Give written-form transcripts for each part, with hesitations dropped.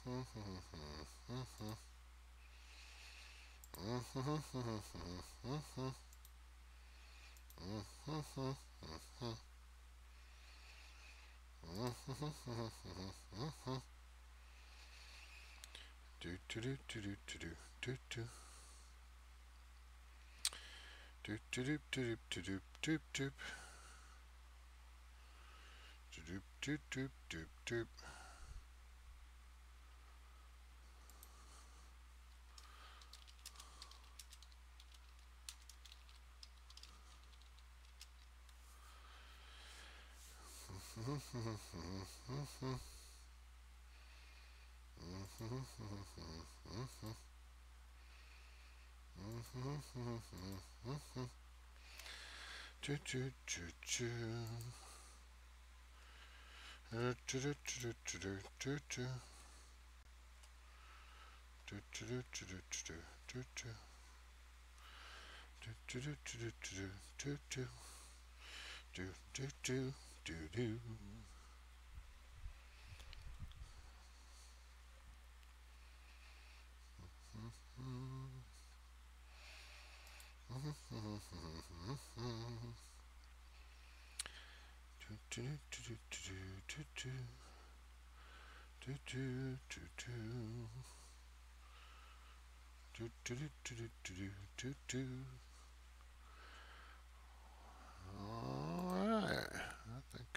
Do do do do do do do do. Doop doop doop doop doop doop. Doop doop doop doop doop. Do do do do. Do do do do do do do. Do do do do do do do. Do do do do do do do. Do do do do do. Do do do do do do. Do do do do. Do do do do do do do. All right, I think.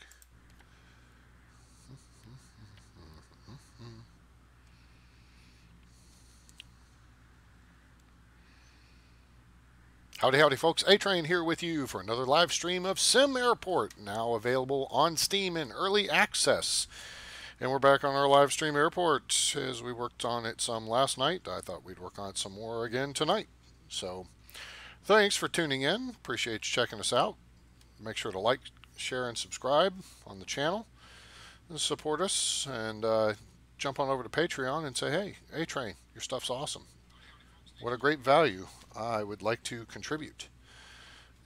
Howdy, howdy, folks. A-Train here with you for another live stream of SimAirport, now available on Steam in early access. And we're back on our live stream airport as we worked on it some last night. I thought we'd work on it some more again tonight. So thanks for tuning in. Appreciate you checking us out. Make sure to like, share, and subscribe on the channel. And support us and jump on over to Patreon and say, hey, A-Train, your stuff's awesome. What a great value. I would like to contribute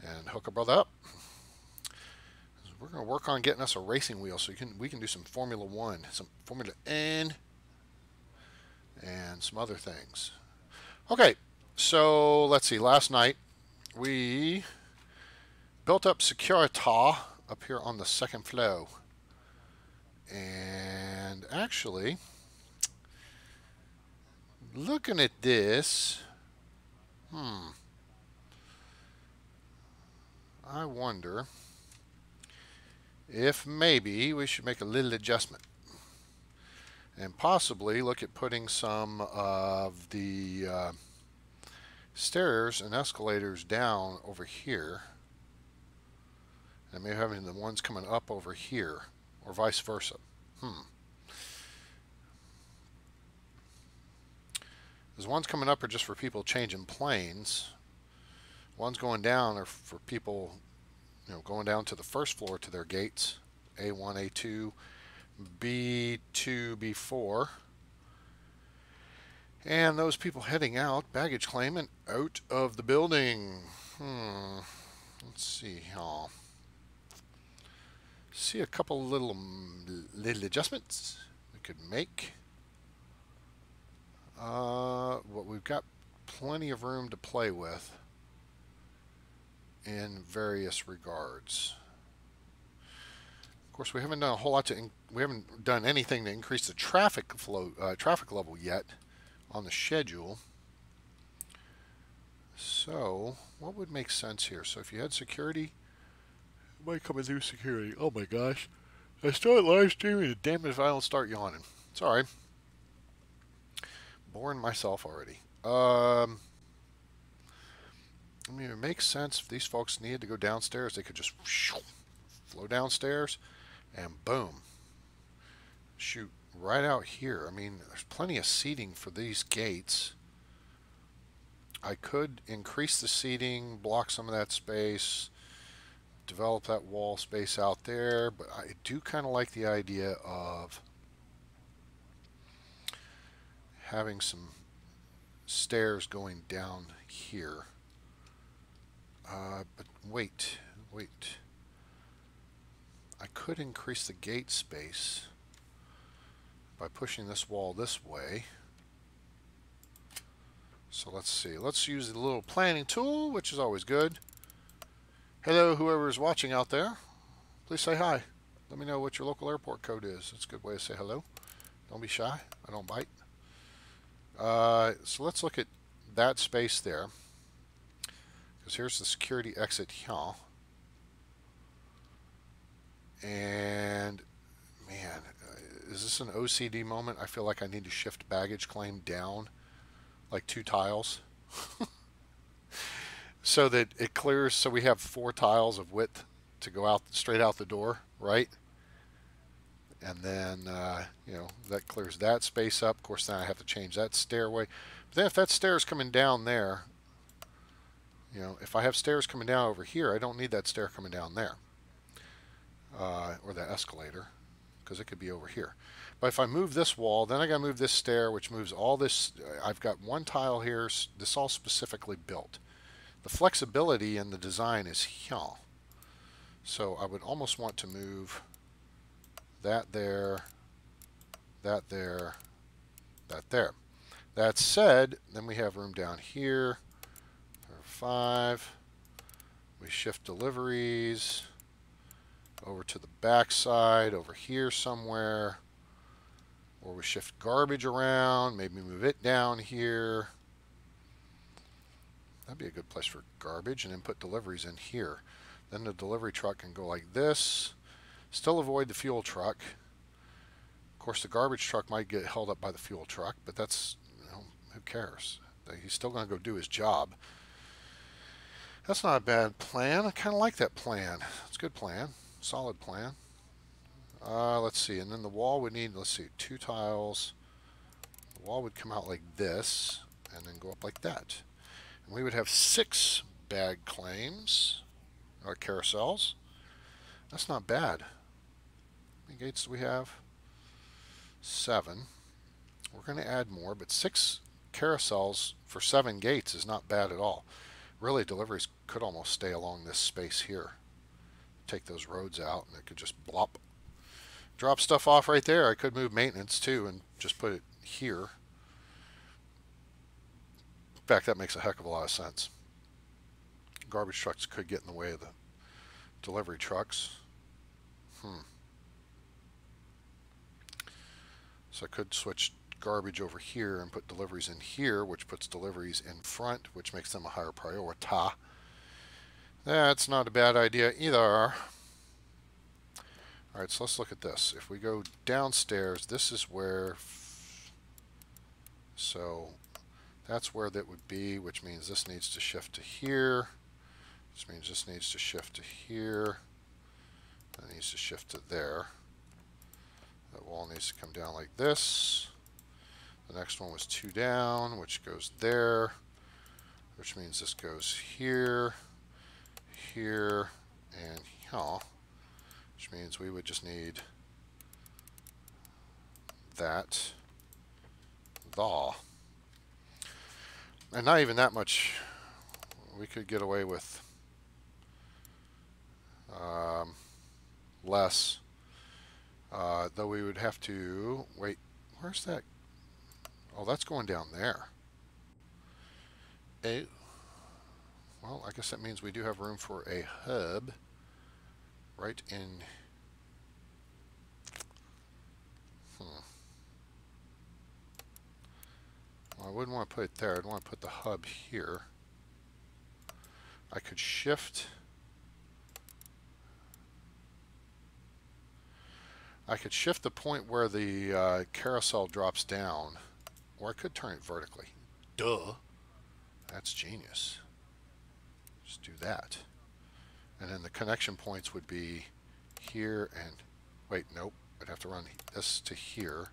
and hook a brother up. We're going to work on getting us a racing wheel so we can do some Formula 1, some Formula N, and some other things. Okay, so let's see. Last night we built up Securita up here on the second floor. And actually, looking at this, I wonder if maybe we should make a little adjustment and possibly look at putting some of the stairs and escalators down over here and maybe having the ones coming up over here or vice versa. Those ones coming up are just for people changing planes. Ones going down are for people, going down to the first floor to their gates, A1, A2, B2, B4. And those people heading out, baggage claim, and out of the building. Let's see. See a couple little adjustments we could make. What we've got plenty of room to play with in various regards. Of course, we haven't done a whole lot we haven't done anything to increase the traffic level yet on the schedule. So, what would make sense here? So, if you had security, you might come and do security. Oh my gosh, I start live streaming. Damn it if I don't start yawning. It's all right. Boring myself already. I mean, it makes sense if these folks needed to go downstairs, they could just flow downstairs and boom, shoot right out here. I mean, there's plenty of seating for these gates. I could increase the seating, block some of that space, develop that wall space out there, but I do kind of like the idea of having some stairs going down here. But wait. I could increase the gate space by pushing this wall this way. So let's see. Let's use the little planning tool, which is always good. Hello, whoever is watching out there. Please say hi. Let me know what your local airport code is. It's a good way to say hello. Don't be shy. I don't bite. So let's look at that space there. Because here's the security exit here. And, man, is this an OCD moment? I feel like I need to shift baggage claim down like 2 tiles. So that it clears, so we have 4 tiles of width to go out straight out the door, right? And then, you know, that clears that space up. Of course, then I have to change that stairway. But then if that stair is coming down there, you know, if I have stairs coming down over here, I don't need that stair coming down there. Or that escalator, because it could be over here. But if I move this wall, then I got to move this stair, which moves all this. I've got 1 tile here. This all specifically built. The flexibility in the design is here. So I would almost want to move that there, that there, that there. That said, then we have room down here for 5. We shift deliveries over to the back side, over here somewhere. Or we shift garbage around, maybe move it down here. That'd be a good place for garbage, and then put deliveries in here. Then the delivery truck can go like this. Still avoid the fuel truck. Of course, the garbage truck might get held up by the fuel truck, but that's, you know, who cares? He's still going to go do his job. That's not a bad plan. I kind of like that plan. It's a good plan. Solid plan. Let's see. And then the wall would need, let's see, 2 tiles. The wall would come out like this and then go up like that. And we would have 6 bag claims, or carousels. That's not bad. How many gates do we have? 7. We're going to add more, but 6 carousels for 7 gates is not bad at all. Really, deliveries could almost stay along this space here. Take those roads out, and it could just blop. Drop stuff off right there. I could move maintenance too and just put it here. In fact, that makes a heck of a lot of sense. Garbage trucks could get in the way of the delivery trucks. So I could switch garbage over here and put deliveries in here, which puts deliveries in front, which makes them a higher priority. That's not a bad idea either. Alright, so let's look at this. If we go downstairs, this is where, so that's where that would be, which means this needs to shift to here. This means this needs to shift to here. That needs to shift to there. That wall needs to come down like this. The next one was 2 down, which goes there, which means this goes here, here, and here. Which means we would just need that, and not even that much. We could get away with less, though we would have to wait. Where's that? Oh, that's going down there. Well, I guess that means we do have room for a hub right in. Well, I wouldn't want to put it there. I'd want to put the hub here. I could shift. I could shift the point where the carousel drops down, or I could turn it vertically. Duh. That's genius. Just do that. And then the connection points would be here and, wait, nope. I'd have to run this to here.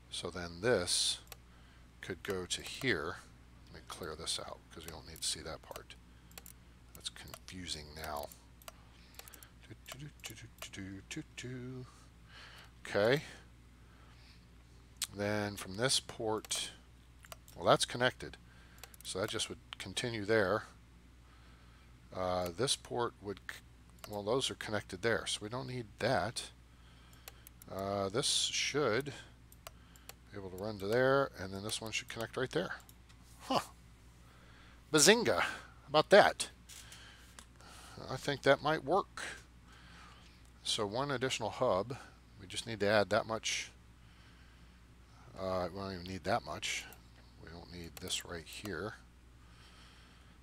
So then this could go to here. Let me clear this out because we don't need to see that part. That's confusing now. Okay. Then from this port, well, that's connected. So that just would continue there. This port would, well, those are connected there, so we don't need that. This should able to run to there, and then this one should connect right there. Huh. Bazinga. How about that? I think that might work. So one additional hub. We just need to add that much. We don't even need that much. We don't need this right here.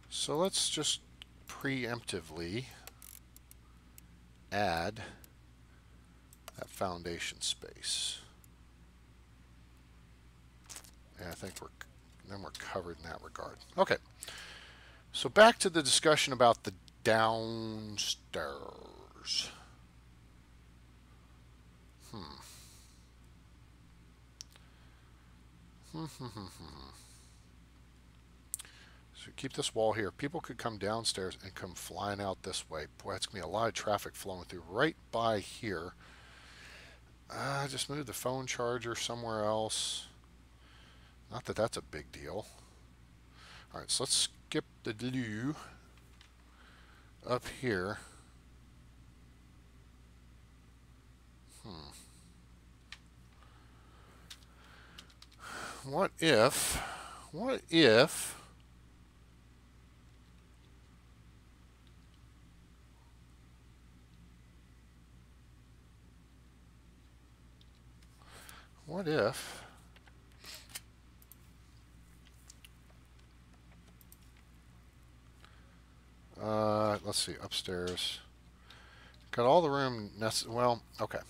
So let's just preemptively add that foundation space. And I think we're covered in that regard. Okay. So back to the discussion about the downstairs. So keep this wall here. People could come downstairs and come flying out this way. Boy, that's going to be a lot of traffic flowing through right by here. Just move the phone charger somewhere else. Not that that's a big deal. All right, so let's skip the glue up here. What if let's see, upstairs. Got all the room, well, okay.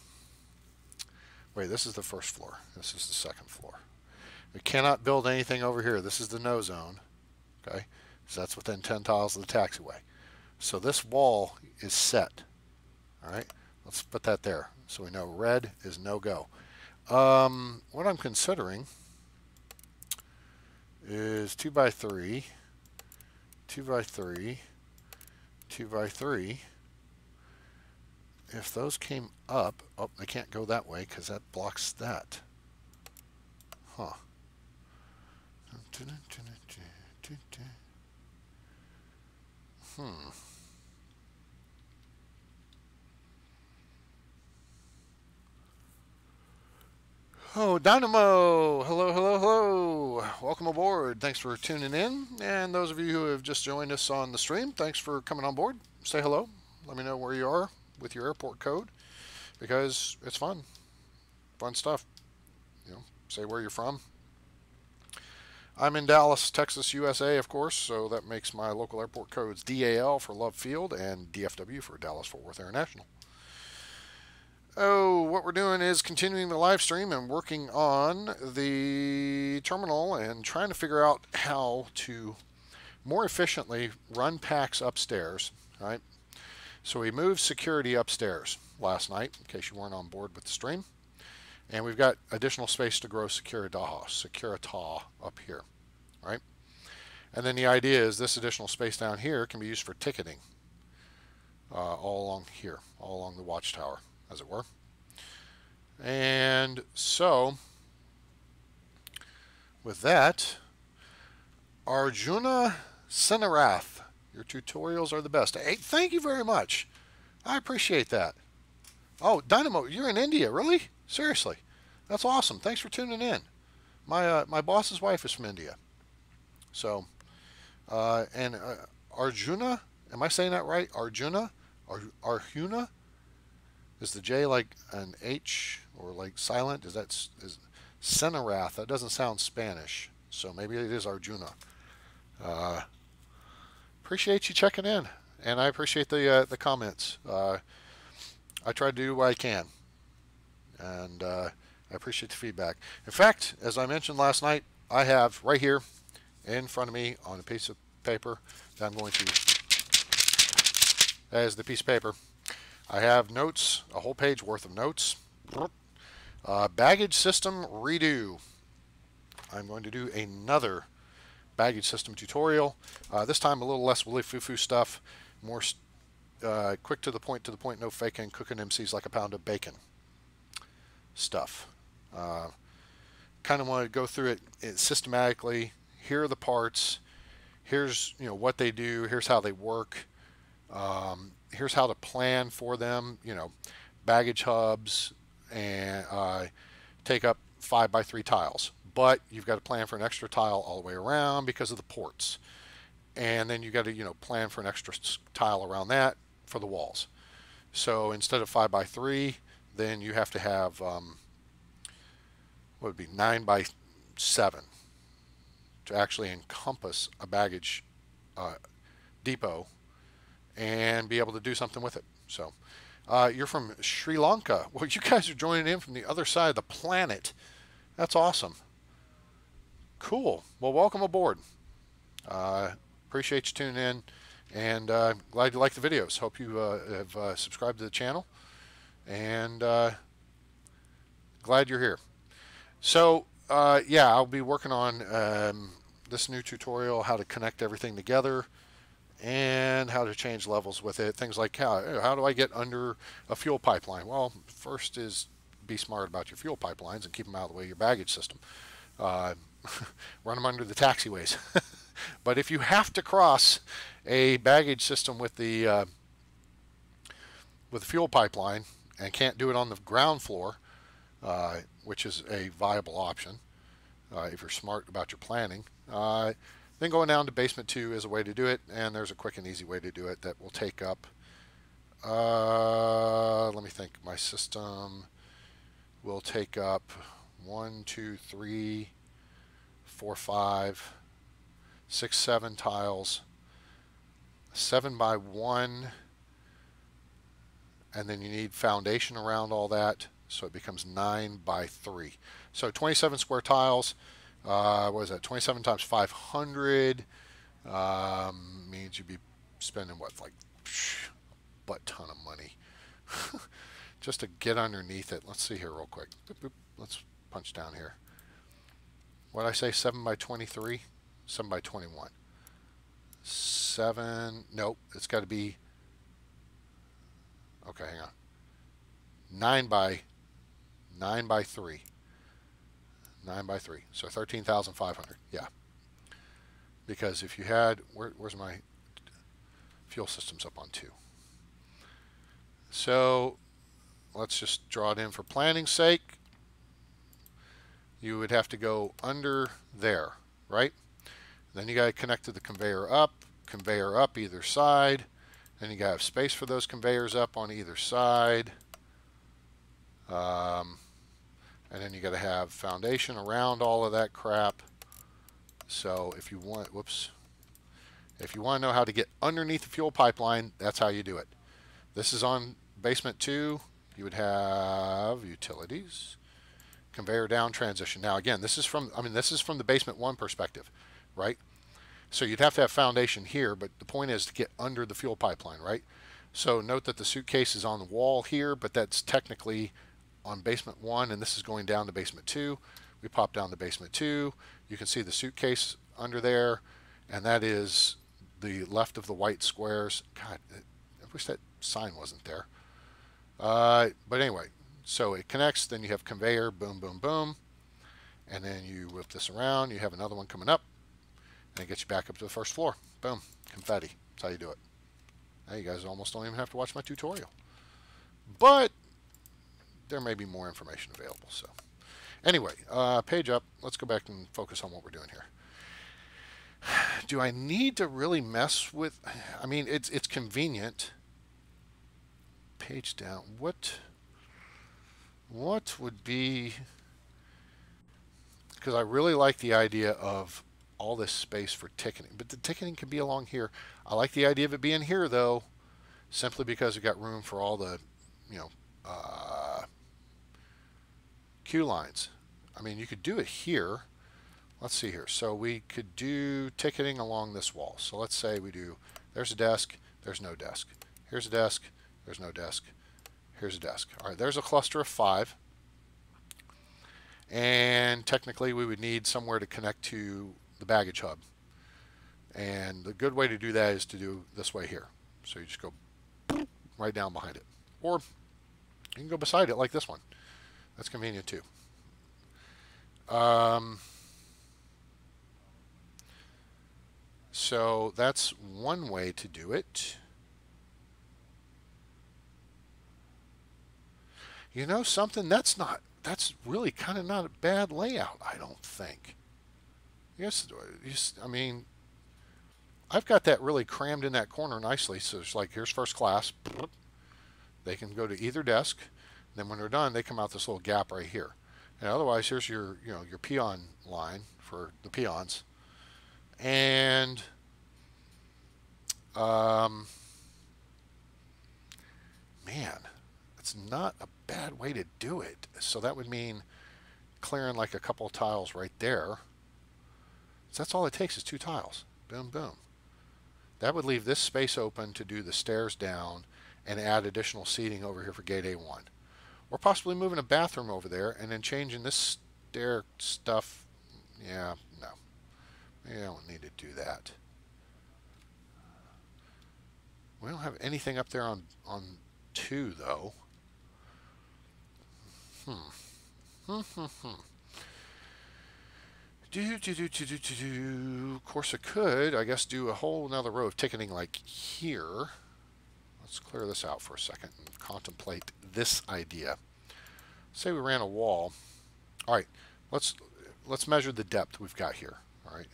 Wait, this is the first floor. This is the second floor. We cannot build anything over here. This is the no zone, okay? So that's within 10 tiles of the taxiway. So this wall is set, all right? Let's put that there so we know red is no-go. What I'm considering is 2x3, 2x3, 2x3. If those came up, oh, they can't go that way because that blocks that. Huh. Oh, Dynamo! Hello, hello, hello! Welcome aboard. Thanks for tuning in. And those of you who have just joined us on the stream, thanks for coming on board. Say hello. Let me know where you are with your airport code, because it's fun. Fun stuff. You know, say where you're from. I'm in Dallas, Texas, USA, of course, so that makes my local airport codes DAL for Love Field and DFW for Dallas-Fort Worth International. Oh, what we're doing is continuing the live stream and working on the terminal and trying to figure out how to more efficiently run packs upstairs, right? So we moved security upstairs last night, in case you weren't on board with the stream. And we've got additional space to grow Securita up here, right? And then the idea is this additional space down here can be used for ticketing all along here, all along the watchtower, as it were. And so, with that, Arjuna Senarath, your tutorials are the best. Hey, thank you very much. I appreciate that. Oh, Dynamo, you're in India, really? Seriously, that's awesome. Thanks for tuning in. My boss's wife is from India. So, Arjuna, am I saying that right? Arjuna? Arjuna? Is the J like an H or like silent? Is Senarath? That doesn't sound Spanish. So maybe it is Arjuna. Appreciate you checking in, and I appreciate the comments. I try to do what I can, and I appreciate the feedback. In fact, as I mentioned last night, I have right here in front of me on a piece of paper that I'm going to, as the piece of paper, I have notes, a whole page worth of notes. Baggage system redo. I'm going to do another baggage system tutorial. This time a little less willy foo-foo stuff, more quick to the point, no faking, cooking MCs like a pound of bacon stuff. Kind of want to go through it systematically. Here are the parts. Here's what they do. Here's how they work. Here's how to plan for them. Baggage hubs and take up 5x3 tiles, but you've got to plan for an extra tile all the way around because of the ports. And then you got to, plan for an extra tile around that for the walls. So instead of 5x3, then you have to have, what would be 9x7 to actually encompass a baggage depot and be able to do something with it. So you're from Sri Lanka. Well, you guys are joining in from the other side of the planet. That's awesome. Cool. Well, welcome aboard. Appreciate you tuning in, and glad you like the videos. Hope you have subscribed to the channel, and glad you're here. So yeah, I'll be working on this new tutorial, how to connect everything together and how to change levels with it. Things like how do I get under a fuel pipeline? Well, first is be smart about your fuel pipelines and keep them out of the way of your baggage system. Run them under the taxiways. But if you have to cross a baggage system with the fuel pipeline and can't do it on the ground floor, which is a viable option if you're smart about your planning, then going down to basement 2 is a way to do it, and there's a quick and easy way to do it that will take up, let me think, my system will take up 1, 2, 3, 4, 5, 6, 7 tiles, 7x1, and then you need foundation around all that, so it becomes 9x3. So 27 square tiles. What is that? 27 times 500 means you'd be spending what, like a butt ton of money just to get underneath it. Let's see here real quick. Boop, boop. Let's punch down here. What did I say? 7x23, 7x21. 7. Nope. It's got to be. Okay, hang on. 9x3. 9x3, so 13,500. Yeah, because if you had, where's my fuel systems up on 2? So let's just draw it in for planning's sake. You would have to go under there, right? Then you got to connect to the conveyor up either side. Then you got to have space for those conveyors up on either side. And then you got to have foundation around all of that crap. So if you want, if you want to know how to get underneath the fuel pipeline, that's how you do it. This is on basement 2. You would have utilities, conveyor down transition. Now again, this is from the basement 1 perspective, right? So you'd have to have foundation here, but the point is to get under the fuel pipeline, right? So note that the suitcase is on the wall here, but that's technically on basement 1, and this is going down to basement 2. We pop down to basement 2. You can see the suitcase under there, and that is the left of the white squares. God, I wish that sign wasn't there. But anyway, so it connects, then you have conveyor, boom, boom, boom, and then you whip this around. You have another one coming up, and it gets you back up to the first floor. Boom, confetti. That's how you do it. Now you guys almost don't even have to watch my tutorial. But there may be more information available. So anyway, page up. Let's go back and focus on what we're doing here. Do I need to really mess with, I mean, it's convenient. Page down. What would be, because I really like the idea of all this space for ticketing, but the ticketing can be along here. I like the idea of it being here though, simply because we got room for all the, queue lines. I mean, you could do it here. Let's see here. So we could do ticketing along this wall. So let's say we do, there's a desk, there's no desk. Here's a desk, there's no desk. Here's a desk. All right, there's a cluster of 5. And technically we would need somewhere to connect to the baggage hub. And the good way to do that is to do this way here. So you just go right down behind it. Or you can go beside it like this one. That's convenient too. So that's one way to do it. You know something? That's that's really kind of not a bad layout, I don't think. Yes, I mean, I've got that really crammed in that corner nicely. So it's like, here's first class. They can go to either desk. Then when they're done, they come out this little gap right here. And otherwise, here's your, your peon line for the peons. And man, it's not a bad way to do it. So that would mean clearing like a couple of tiles right there. So that's all it takes is 2 tiles. Boom, boom. That would leave this space open to do the stairs down and add additional seating over here for gate A1. Or possibly moving a bathroom over there and then changing this stair stuff. Yeah, no. You don't need to do that. We don't have anything up there on 2, though. Of course, I could, I guess, do a whole another row of ticketing like here. Let's clear this out for a second and contemplate this idea. Say we ran a wall. All right, let's measure the depth we've got here. All right,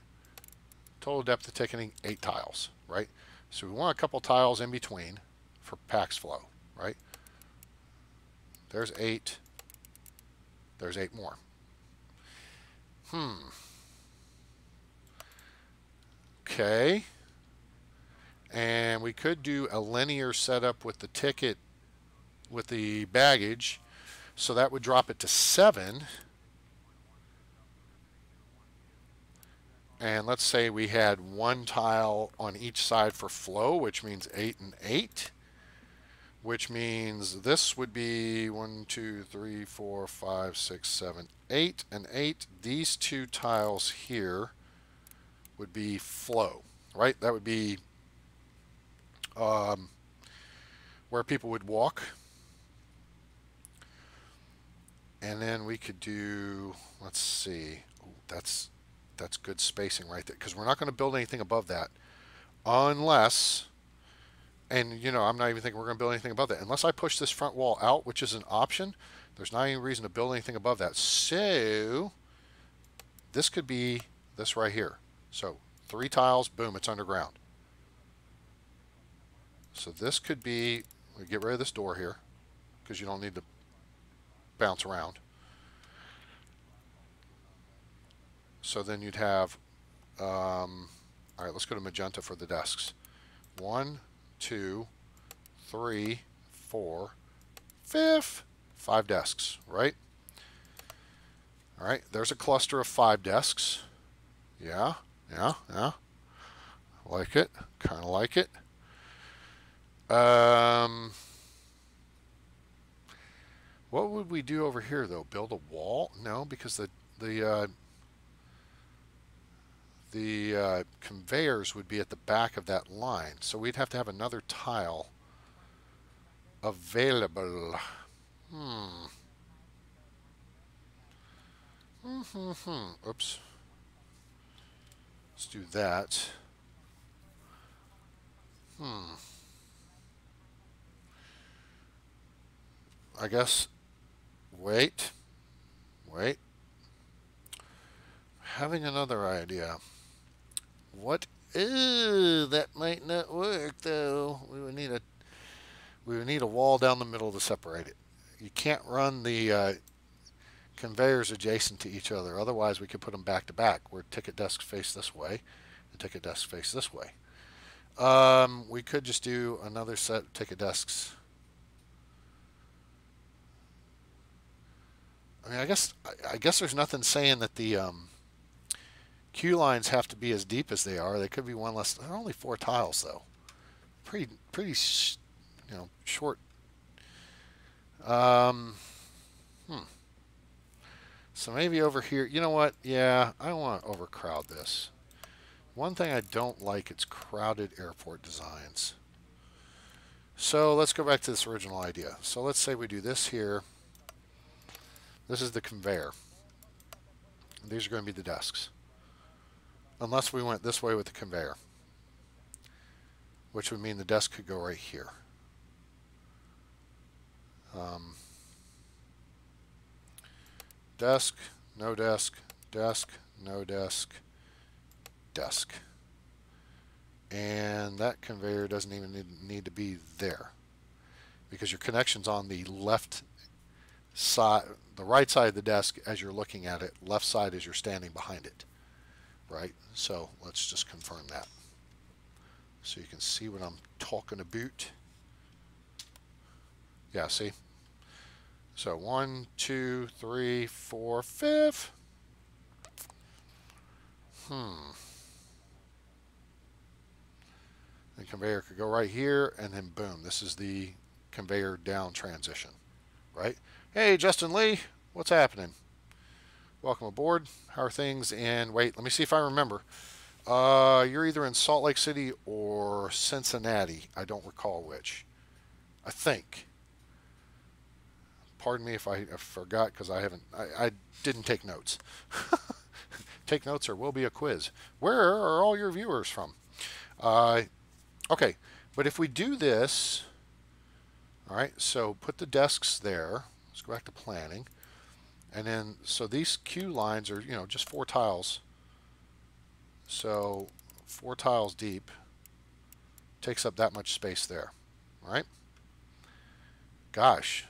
total depth of ticketing 8 tiles. Right, so we want a couple tiles in between for PAX flow. Right, there's 8. There's 8 more. Okay. And we could do a linear setup with the ticket, with the baggage. So that would drop it to 7. And let's say we had 1 tile on each side for flow, which means 8 and 8. Which means this would be 1, 2, 3, 4, 5, 6, 7, 8, and 8. These 2 tiles here would be flow, right? That would be where people would walk. And then we could do, let's see, ooh, that's good spacing right there, because we're not going to build anything above that unless, and I'm not even thinking we're going to build anything above that unless I push this front wall out, which is an option. There's not any reason to build anything above that. So this could be this right here. So 3 tiles, boom, it's underground. So this could be, we get rid of this door here because you don't need to bounce around. So then you'd have, all right, let's go to magenta for the desks. 1, 2, 3, 4, 5 desks, right? All right, there's a cluster of 5 desks. Yeah. Like it, kind of like it. What would we do over here though? Build a wall? No, because the conveyors would be at the back of that line, so we'd have to have another tile available. Oops. Let's do that. I guess. Wait. Having another idea. What? That might not work though. We would need a wall down the middle to separate it. You can't run the conveyors adjacent to each other. Otherwise, we could put them back to back, where ticket desks face this way and ticket desks face this way. We could just do another set of ticket desks. I mean, I guess there's nothing saying that the queue lines have to be as deep as they are. They could be one less. There are only 4 tiles though. Pretty, short. So maybe over here. You know what? Yeah, I don't want to overcrowd this. One thing I don't like is crowded airport designs. So let's go back to this original idea. So let's say we do this here. This is the conveyor. These are going to be the desks. Unless we went this way with the conveyor, which would mean the desk could go right here. desk, no desk, desk, no desk, desk. And that conveyor doesn't even need to be there because your connection's on the left side, the right side of the desk as you're looking at it, left side as you're standing behind it, right? So let's just confirm that so you can see what I'm talking about. Yeah, see? So 1, 2, 3, 4, 5. The conveyor could go right here, and then boom, this is the conveyor down transition, right? Hey, Justin Lee, what's happening? Welcome aboard. How are things? And wait, let me see if I remember. You're either in Salt Lake City or Cincinnati. I don't recall which. I think. Pardon me if I forgot because I didn't take notes. Take notes or will be a quiz. Where are all your viewers from? Okay, but if we do this, all right, so put the desks there. Let's go back to planning. And then, so these queue lines are, just 4 tiles. So 4 tiles deep takes up that much space there, right? Gosh.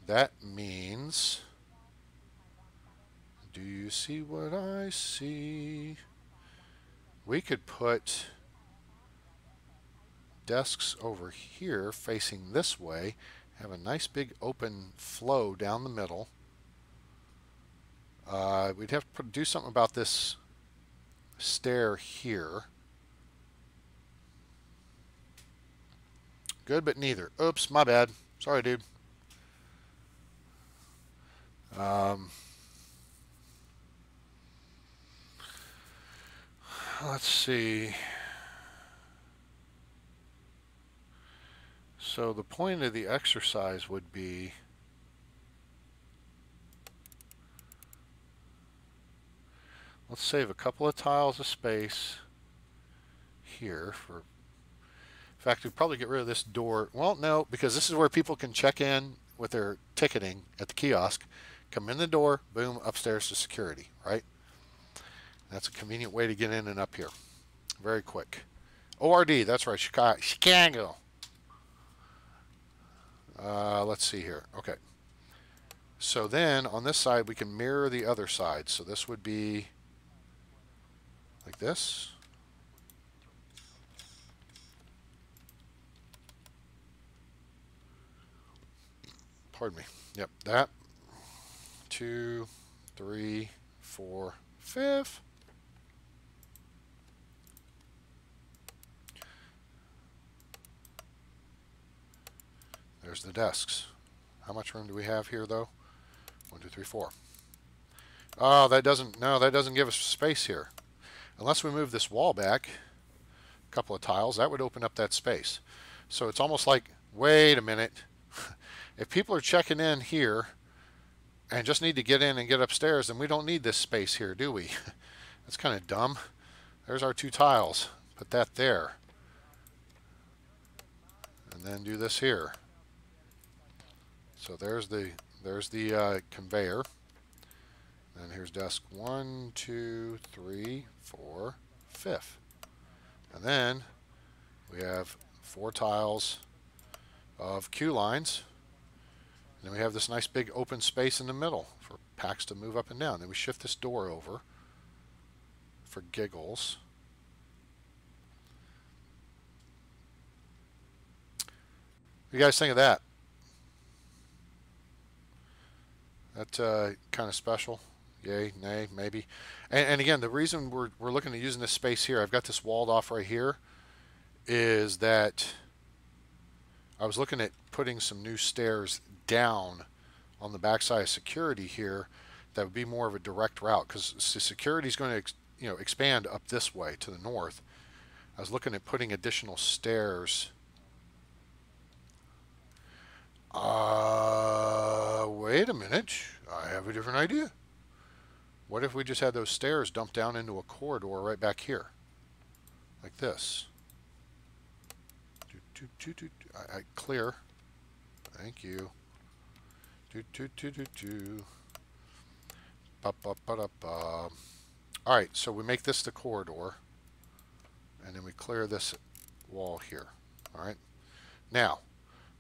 That means, do you see what I see? We could put desks over here facing this way, have a nice big open flow down the middle. We'd have to do something about this stair here. Good, but neither. Oops, my bad. Sorry, dude. Let's see. So the point of the exercise would be let's save a couple of tiles of space here for. In fact, we'd probably get rid of this door. Well, no, because this is where people can check in with their ticketing at the kiosk, come in the door, boom, upstairs to security, right? That's a convenient way to get in and up here. Very quick. ORD, that's right, Chicago. Let's see here. Okay. So then on this side, we can mirror the other side. So this would be like this. Pardon me. Yep, that. 2, 3, 4, 5. There's the desks. How much room do we have here, though? 1, 2, 3, 4. Oh, that doesn't give us space here. Unless we move this wall back a couple of tiles, that would open up that space. So it's almost like, wait a minute. If people are checking in here and just need to get in and get upstairs, then we don't need this space here, do we? That's kind of dumb. There's our 2 tiles. Put that there. And then do this here. So there's the conveyor. And here's desk 1, 2, 3, 4, 5. And then we have 4 tiles of queue lines. And then we have this nice big open space in the middle for packs to move up and down. Then we shift this door over for giggles. What do you guys think of that? That kind of special. Yay, nay, maybe. And again, the reason we're looking at using this space here, I've got this walled off right here, is that I was looking at putting some new stairs down on the backside of security here. That would be more of a direct route because security is going to expand up this way to the north. I was looking at putting additional stairs. Wait a minute. I have a different idea. What if we just had those stairs dumped down into a corridor right back here? Like this. I clear. Thank you. Do, do, do, do, do. Ba, ba, ba, da, ba. All right, so we make this the corridor, and then we clear this wall here. All right. Now,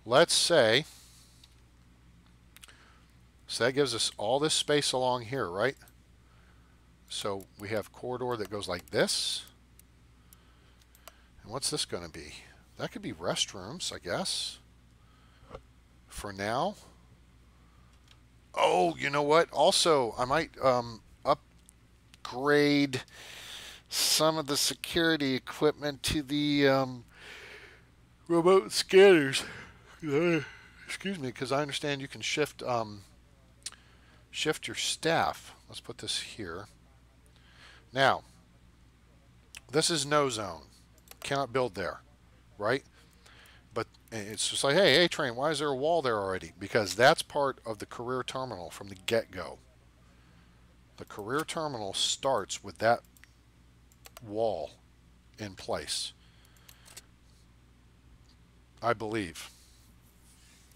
let's say, so that gives us all this space along here, right? So we have corridor that goes like this. And what's this going to be? That could be restrooms, I guess. For now. Oh, you know what? Also, I might upgrade some of the security equipment to the remote scanners. Excuse me, because I understand you can shift your staff. Let's put this here. Now, this is no zone. Cannot build there, right? But it's just like, hey, train, why is there a wall there already? Because that's part of the career terminal from the get-go. The career terminal starts with that wall in place, I believe.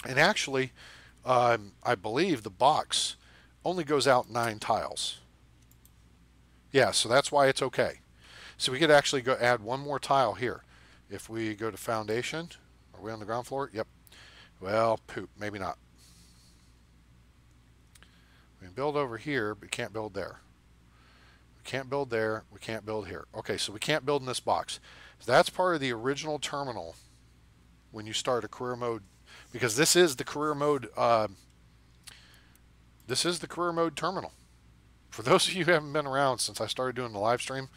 And actually, I believe the box only goes out 9 tiles. Yeah, so that's why it's okay. So we could actually go add one more tile here. If we go to foundation, are we on the ground floor? Yep. Well, poop, maybe not. We can build over here, but can't build there. We can't build there, we can't build here. Okay, so we can't build in this box. So that's part of the original terminal when you start a career mode, because this is the career mode. This is the career mode terminal. For those of you who haven't been around since I started doing the live stream,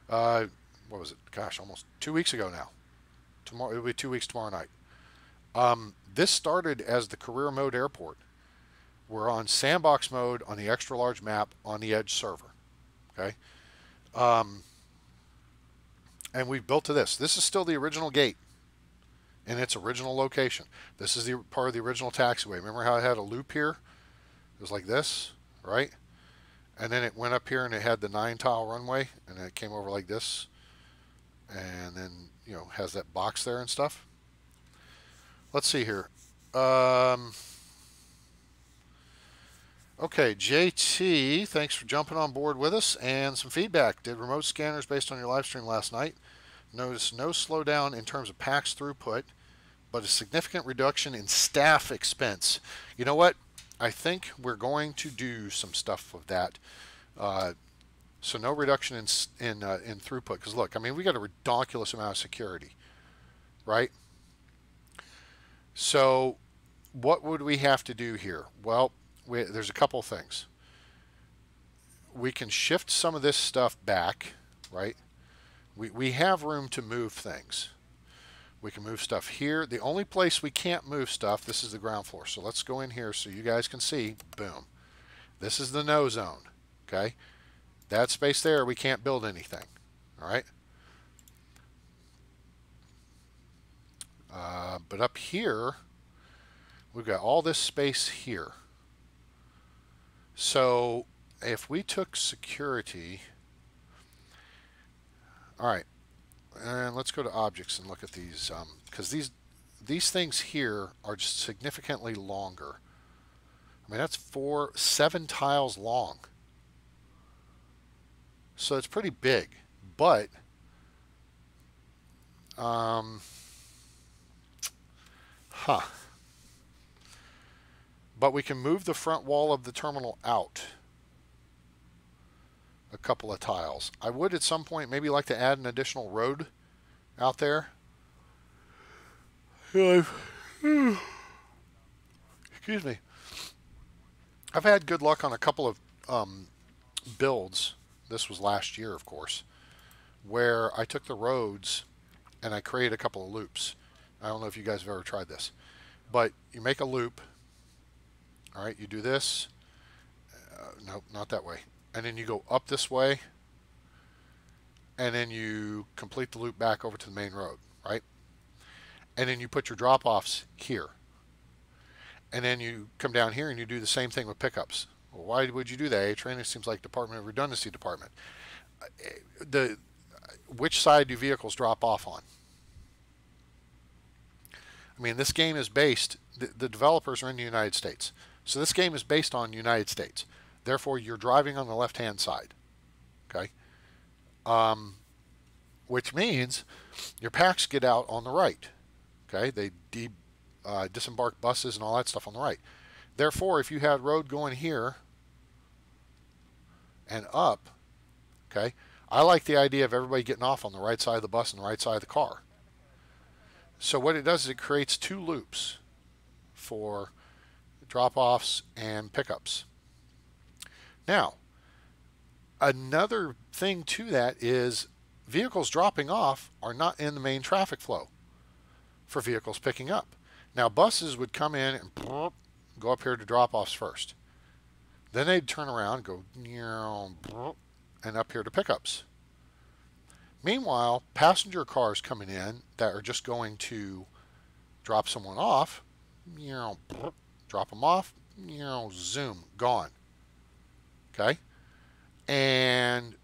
what was it? Gosh, almost 2 weeks ago now. Tomorrow, it'll be 2 weeks tomorrow night. This started as the career mode airport. We're on sandbox mode on the extra large map on the Edge server. Okay. And we've built to this. This is still the original gate in its original location. This is the part of the original taxiway. Remember how it had a loop here? It was like this, right? And then it went up here and it had the 9-tile runway, and then it came over like this, and then, you know, has that box there and stuff. Let's see here. Okay, JT, thanks for jumping on board with us, and some feedback. Did remote scanners based on your live stream last night. Notice no slowdown in terms of PAX throughput, but a significant reduction in staff expense. You know what? I think we're going to do some stuff with that. So no reduction in throughput. Because look, I mean, we got a ridiculous amount of security, right? So what would we have to do here? Well, there's a couple things. We can shift some of this stuff back, right? We have room to move things. We can move stuff here. The only place we can't move stuff, this is the ground floor. So let's go in here so you guys can see. Boom. This is the no zone. Okay. That space there, we can't build anything. All right. But up here, we've got all this space here. So if we took security, all right. And let's go to objects and look at these, because these things here are just significantly longer. I mean, that's 7 tiles long. So it's pretty big, but but we can move the front wall of the terminal out a couple of tiles. I would at some point maybe like to add an additional road out there. Excuse me. I've had good luck on a couple of builds. This was last year, of course, where I took the roads and I created a couple of loops. I don't know if you guys have ever tried this, but you make a loop. All right, you do this. Nope, not that way. And then you go up this way, and then you complete the loop back over to the main road, right? And then you put your drop-offs here. And then you come down here and you do the same thing with pickups. Well, why would you do that? A-Train, it seems like Department of Redundancy Department. Which side do vehicles drop off on? I mean, this game is based, the developers are in the United States. So this game is based on United States. Therefore, you're driving on the left-hand side. Okay, which means your packs get out on the right. Okay, they disembark buses and all that stuff on the right. Therefore, if you had road going here and up, okay, I like the idea of everybody getting off on the right side of the bus and the right side of the car. So what it does is it creates two loops for drop-offs and pickups. Now, another thing to that is vehicles dropping off are not in the main traffic flow for vehicles picking up. Now, buses would come in and go up here to drop-offs first. Then they'd turn around, go and up here to pickups. Meanwhile, passenger cars coming in that are just going to drop someone off, drop them off, zoom, gone. Okay? And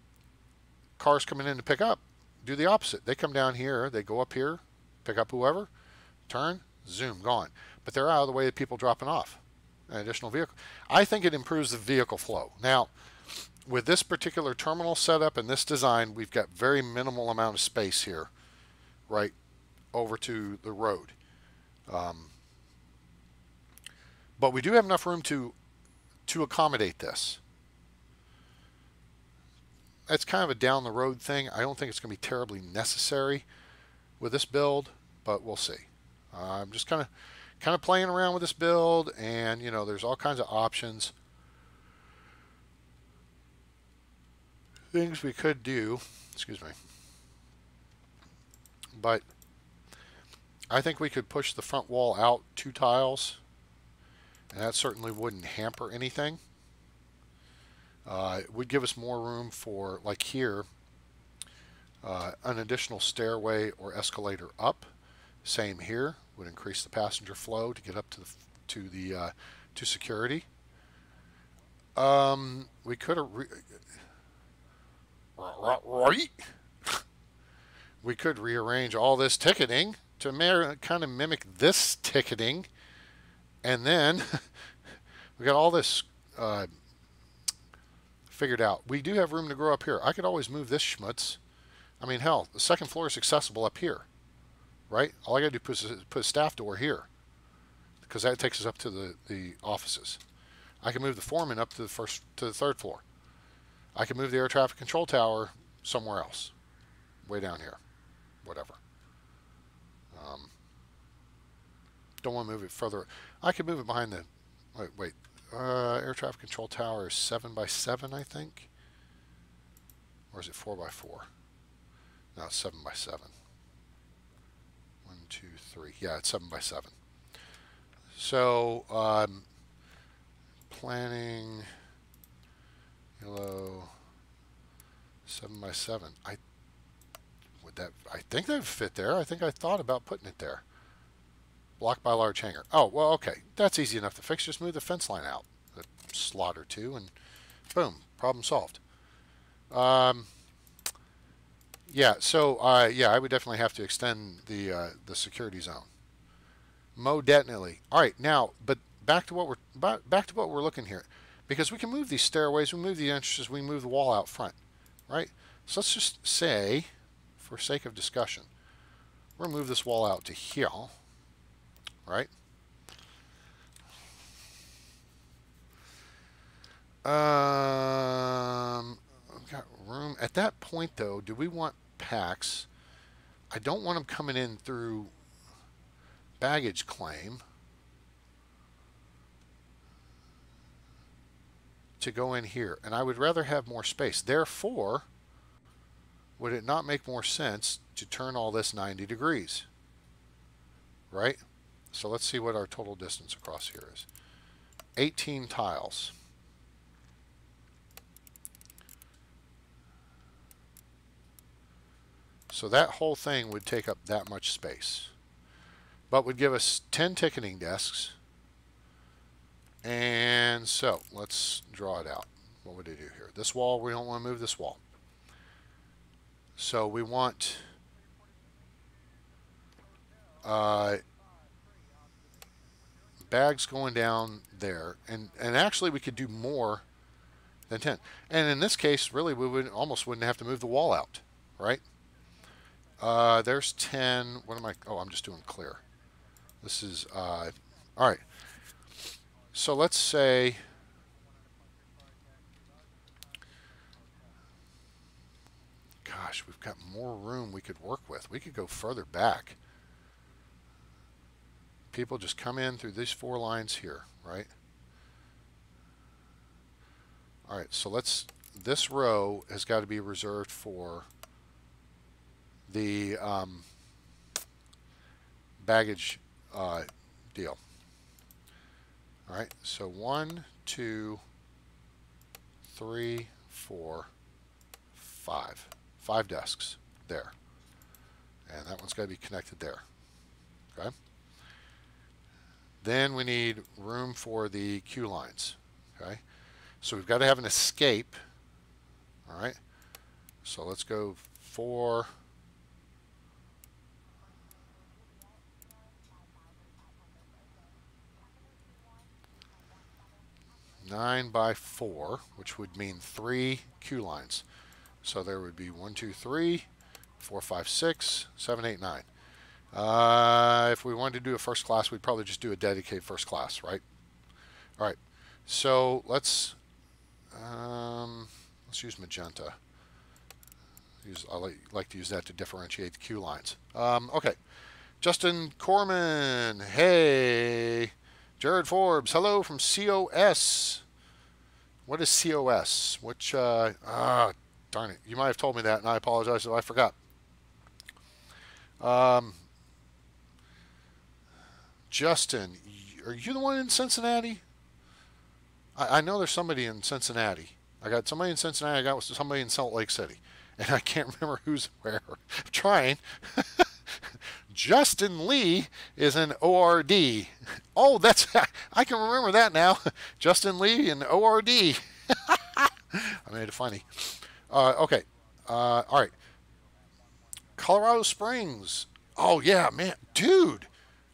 cars coming in to pick up do the opposite. They come down here, they go up here, pick up whoever, turn, zoom, gone. But they're out of the way of people dropping off an additional vehicle. I think it improves the vehicle flow. Now, with this particular terminal setup and this design, we've got very minimal amount of space here, right over to the road. But we do have enough room to accommodate this. That's kind of a down the road thing. I don't think it's going to be terribly necessary with this build, but we'll see. I'm just kind of playing around with this build, and you know, there's all kinds of options, things we could do. Excuse me. But I think we could push the front wall out 2 tiles, and that certainly wouldn't hamper anything. It would give us more room for, like here, an additional stairway or escalator up. Same here, would increase the passenger flow to get up to security. We could we could rearrange all this ticketing to kind of mimic this ticketing, and then we got all this figured out. We do have room to grow up here. I could always move this schmutz. I mean, hell, the second floor is accessible up here, right? All I got to do is put a staff door here, because that takes us up to the offices. I can move the foreman up to the 3rd floor. I can move the air traffic control tower somewhere else, way down here, whatever. Don't want to move it further. I could move it behind the. Wait. Air traffic control tower is 7x7, I think. Or is it 4x4? No, it's 7x7. 1, 2, 3. Yeah, it's 7x7. So, planning, yellow, 7x7. I think that would fit there. I think I thought about putting it there. Blocked by large hangar. Oh, well, okay. That's easy enough to fix. Just move the fence line out a slot or 2, and boom, problem solved. Yeah, so yeah, I would definitely have to extend the security zone. Definitely. All right, now, but back to what we're looking here, because we can move these stairways, we move the entrances, we move the wall out front, right? So let's just say, for sake of discussion, we're gonna move this wall out to here. Right? We've got room. At that point, though, do we want packs? I don't want them coming in through baggage claim to go in here. And I would rather have more space. Therefore, would it not make more sense to turn all this 90 degrees? Right? So let's see what our total distance across here is. 18 tiles. So that whole thing would take up that much space, but would give us 10 ticketing desks. And so let's draw it out. What would it do here? This wall, we don't want to move this wall. So we want bags going down there, and actually we could do more than 10. And in this case, really, we would almost wouldn't have to move the wall out, right? There's 10. What am I? Oh, I'm just doing clear. This is all right. So let's say, gosh, we've got more room we could work with. We could go further back. People just come in through these 4 lines here, right? All right, so this row has got to be reserved for the baggage deal. All right, so 1, 2, 3, 4, 5. 5 desks there. And that one's got to be connected there. Okay. Then we need room for the queue lines. Okay. So we've got to have an escape. All right. So let's go 4. 9 by 4, which would mean 3 queue lines. So there would be 1, 2, 3, 4, 5, 6, 7, 8, 9. If we wanted to do a first class, we'd probably just do a dedicated first class, right? All right. So let's use magenta. I like to use that to differentiate the queue lines. Okay. Justin Corman, hey. Jared Forbes, hello from COS. What is COS? Which, darn it. You might have told me that, and I apologize if I forgot. Justin, are you the one in Cincinnati? I know there's somebody in Cincinnati. I got somebody in Cincinnati. I got somebody in Salt Lake City. And I can't remember who's where. I'm trying. Justin Lee is an ORD. Oh, I can remember that now. Justin Lee and ORD. I made it funny. Okay. All right. Colorado Springs. Oh, yeah, man. Dude.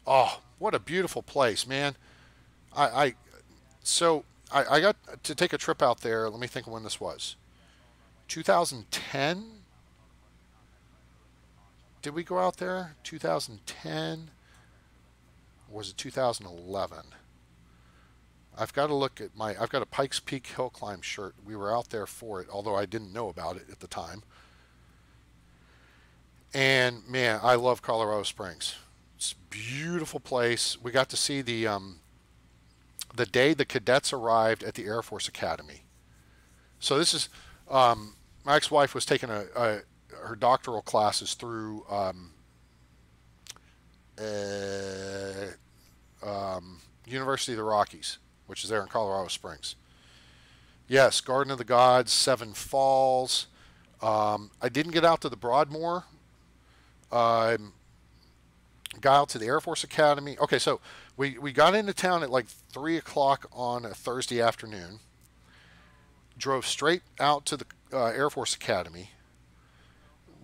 Oh, what a beautiful place, man. So I got to take a trip out there. Let me think of when this was. 2010? Did we go out there? 2010? Or was it 2011? I've got to look at I've got a Pikes Peak Hill Climb shirt. We were out there for it, although I didn't know about it at the time. And man, I love Colorado Springs. It's a beautiful place. We got to see the day the cadets arrived at the Air Force Academy. So this is, my ex-wife was taking her doctoral classes through University of the Rockies, which is there in Colorado Springs. Yes, Garden of the Gods, Seven Falls. I didn't get out to the Broadmoor. Got out to the Air Force Academy. Okay, so we got into town at like 3 o'clock on a Thursday afternoon. Drove straight out to the Air Force Academy.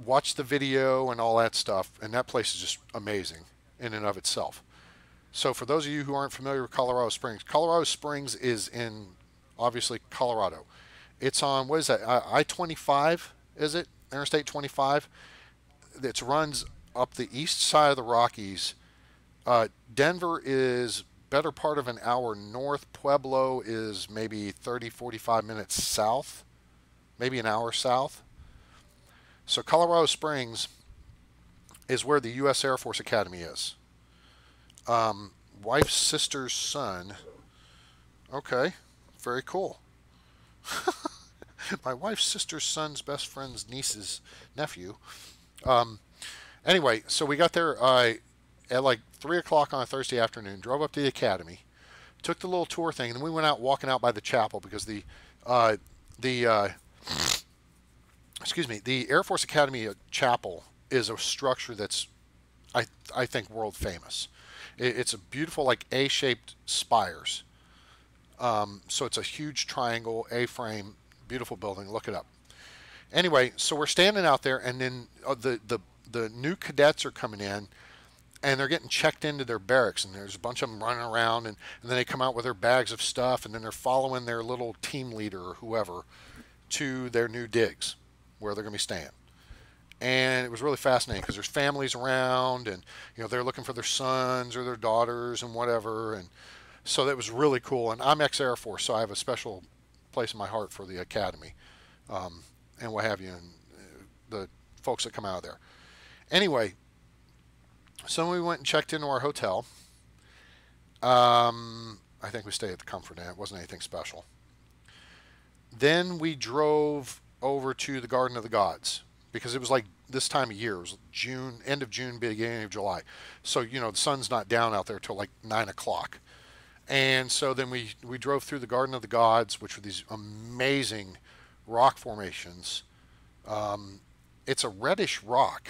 Watched the video and all that stuff, and that place is just amazing in and of itself. So for those of you who aren't familiar with Colorado Springs is in, obviously, Colorado. It's on, what is that, I-25, is it? Interstate 25? It runs up the east side of the Rockies. Denver is better part of an hour north. Pueblo is maybe 30, 45 minutes south, maybe an hour south. So Colorado Springs is where the U.S. Air Force Academy is. Wife's sister's son. Okay, very cool. My wife's sister's son's best friend's niece's nephew. Anyway, so we got there at like 3 o'clock on a Thursday afternoon, drove up to the academy, took the little tour thing, and then we went out walking out by the chapel because the Air Force Academy Chapel is a structure that's, I think, world famous. It's a beautiful, like, A-shaped spires. So it's a huge triangle, A-frame, beautiful building. Look it up. Anyway, so we're standing out there, and then the new cadets are coming in, and they're getting checked into their barracks, and there's a bunch of them running around, and then they come out with their bags of stuff, and then they're following their little team leader or whoever to their new digs where they're going to be staying. And it was really fascinating because there's families around, and they're looking for their sons or their daughters and whatever, and so that was really cool. And I'm ex Air Force, so I have a special place in my heart for the academy, and what have you, and the folks that come out of there. Anyway, so we went and checked into our hotel. I think we stayed at the Comfort Inn. It wasn't anything special. Then we drove over to the Garden of the Gods because it was like this time of year. It was June, end of June, beginning of July. So, the sun's not down out there till like 9 o'clock. And so then we drove through the Garden of the Gods, which were these amazing rock formations. It's a reddish rock.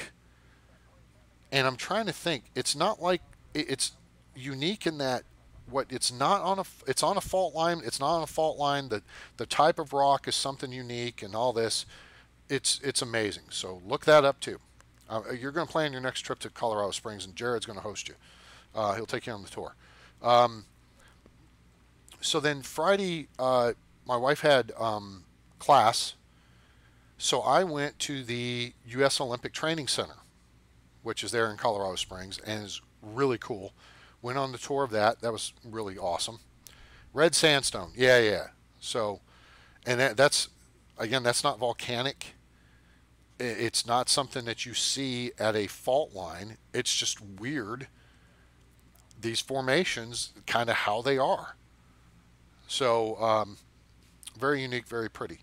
And I'm trying to think, it's not like, it's unique in that it's not on it's on a fault line. It's not on a fault line. The type of rock is something unique and all this. It's amazing. So look that up too. You're going to plan your next trip to Colorado Springs, and Jared's going to host you. He'll take you on the tour. So then Friday, my wife had class, so I went to the U.S. Olympic Training Center, which is there in Colorado Springs, and is really cool. Went on the tour of that. That was really awesome. Red sandstone. Yeah. So, and that's, again, that's not volcanic. It's not something that you see at a fault line. It's just weird. These formations, kind of how they are. So, very unique, very pretty.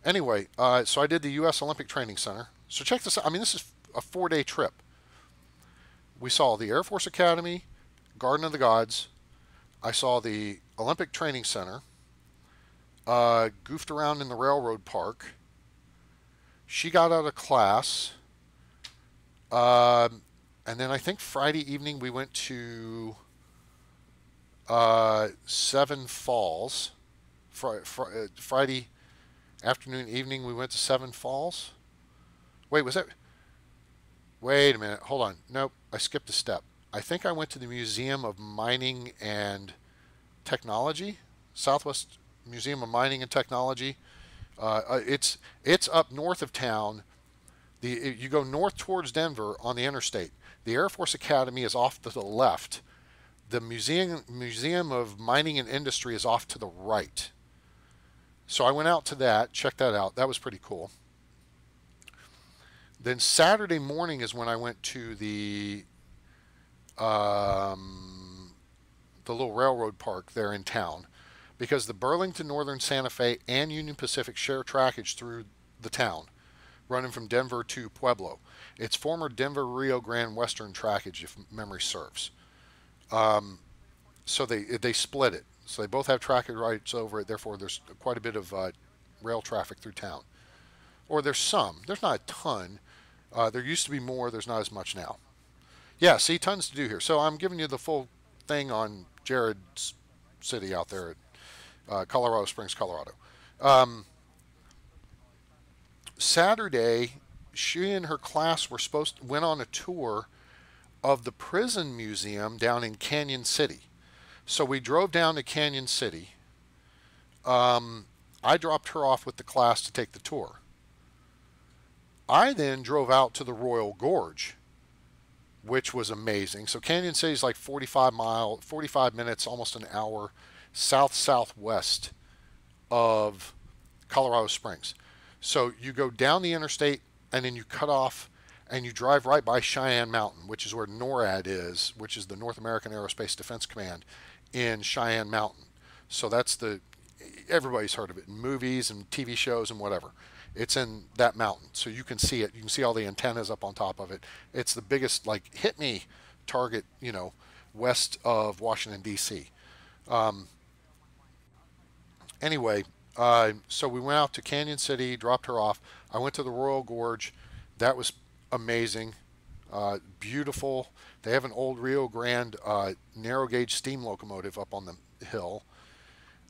Anyway, so I did the U.S. Olympic Training Center. So check this out. I mean, this is a 4-day trip. We saw the Air Force Academy, Garden of the Gods. I saw the Olympic Training Center. Goofed around in the railroad park. She got out of class. And then I think Friday evening we went to Seven Falls. Friday afternoon, evening we went to Seven Falls. Wait, was that? Wait a minute. Hold on. Nope, I skipped a step. I think I went to the Museum of Mining and Technology, Southwest Museum of Mining and Technology. It's up north of town. You go north towards Denver on the interstate. The Air Force Academy is off to the left. The Museum of Mining and Industry is off to the right. So I went out to that, checked that out. That was pretty cool. Then Saturday morning is when I went to the little railroad park there in town, because the Burlington Northern Santa Fe and Union Pacific share trackage through the town, running from Denver to Pueblo. It's former Denver Rio Grande Western trackage, if memory serves. So they split it. So they both have trackage rights over it. Therefore, there's quite a bit of rail traffic through town. Or there's some. There's not a ton. There used to be more. There's not as much now. Yeah, see, tons to do here. So I'm giving you the full thing on Jared's city out there at Colorado Springs, Colorado. Saturday, she and her class went on a tour of the prison museum down in Canyon City. So we drove down to Canyon City. I dropped her off with the class to take the tour. I then drove out to the Royal Gorge, which was amazing. So Canyon City is like 45 minutes, almost an hour southwest of Colorado Springs. So you go down the interstate and then you cut off and you drive right by Cheyenne Mountain, which is where NORAD is, which is the North American Aerospace Defense Command in Cheyenne Mountain. So everybody's heard of it in movies and TV shows and whatever. It's in that mountain, so you can see it. You can see all the antennas up on top of it. It's the biggest, hit me target, west of Washington, D.C. Anyway, so we went out to Canyon City, dropped her off. I went to the Royal Gorge. That was amazing, beautiful. They have an old Rio Grande narrow gauge steam locomotive up on the hill.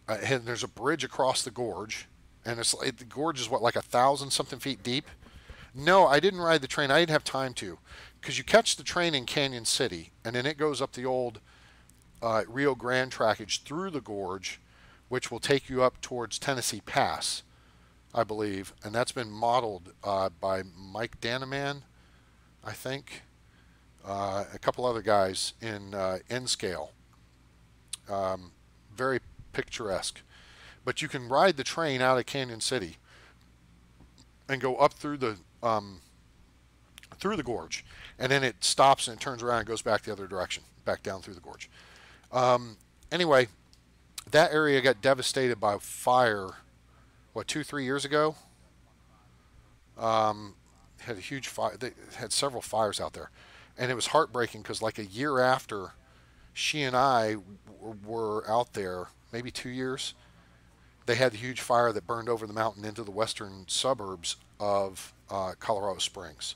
And there's a bridge across the gorge. And the gorge is like 1,000 something feet deep. No, I didn't ride the train. I didn't have time to, because you catch the train in Canyon City, and then it goes up the old Rio Grande trackage through the gorge, which will take you up towards Tennessee Pass, I believe, and that's been modeled by Mike Danaman, I think, a couple other guys in N-Scale. Very picturesque. But you can ride the train out of Canyon City and go up through the gorge, and then it stops and it turns around and goes back the other direction, back down through the gorge. Anyway, that area got devastated by fire, what, 2-3 years ago? Had a huge fire. They had several fires out there, and it was heartbreaking because like a year after she and I were out there, maybe 2 years, they had a huge fire that burned over the mountain into the western suburbs of Colorado Springs.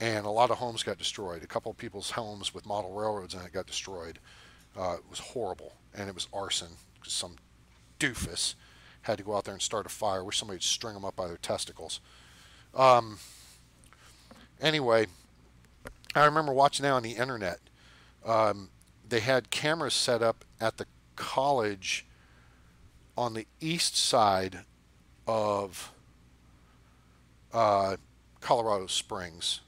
And a lot of homes got destroyed. A couple of people's homes with model railroads in it got destroyed. It was horrible, and it was arson. Some doofus had to go out there and start a fire. Wish somebody would string them up by their testicles. Anyway, I remember watching that on the internet. They had cameras set up at the college on the east side of Colorado Springs.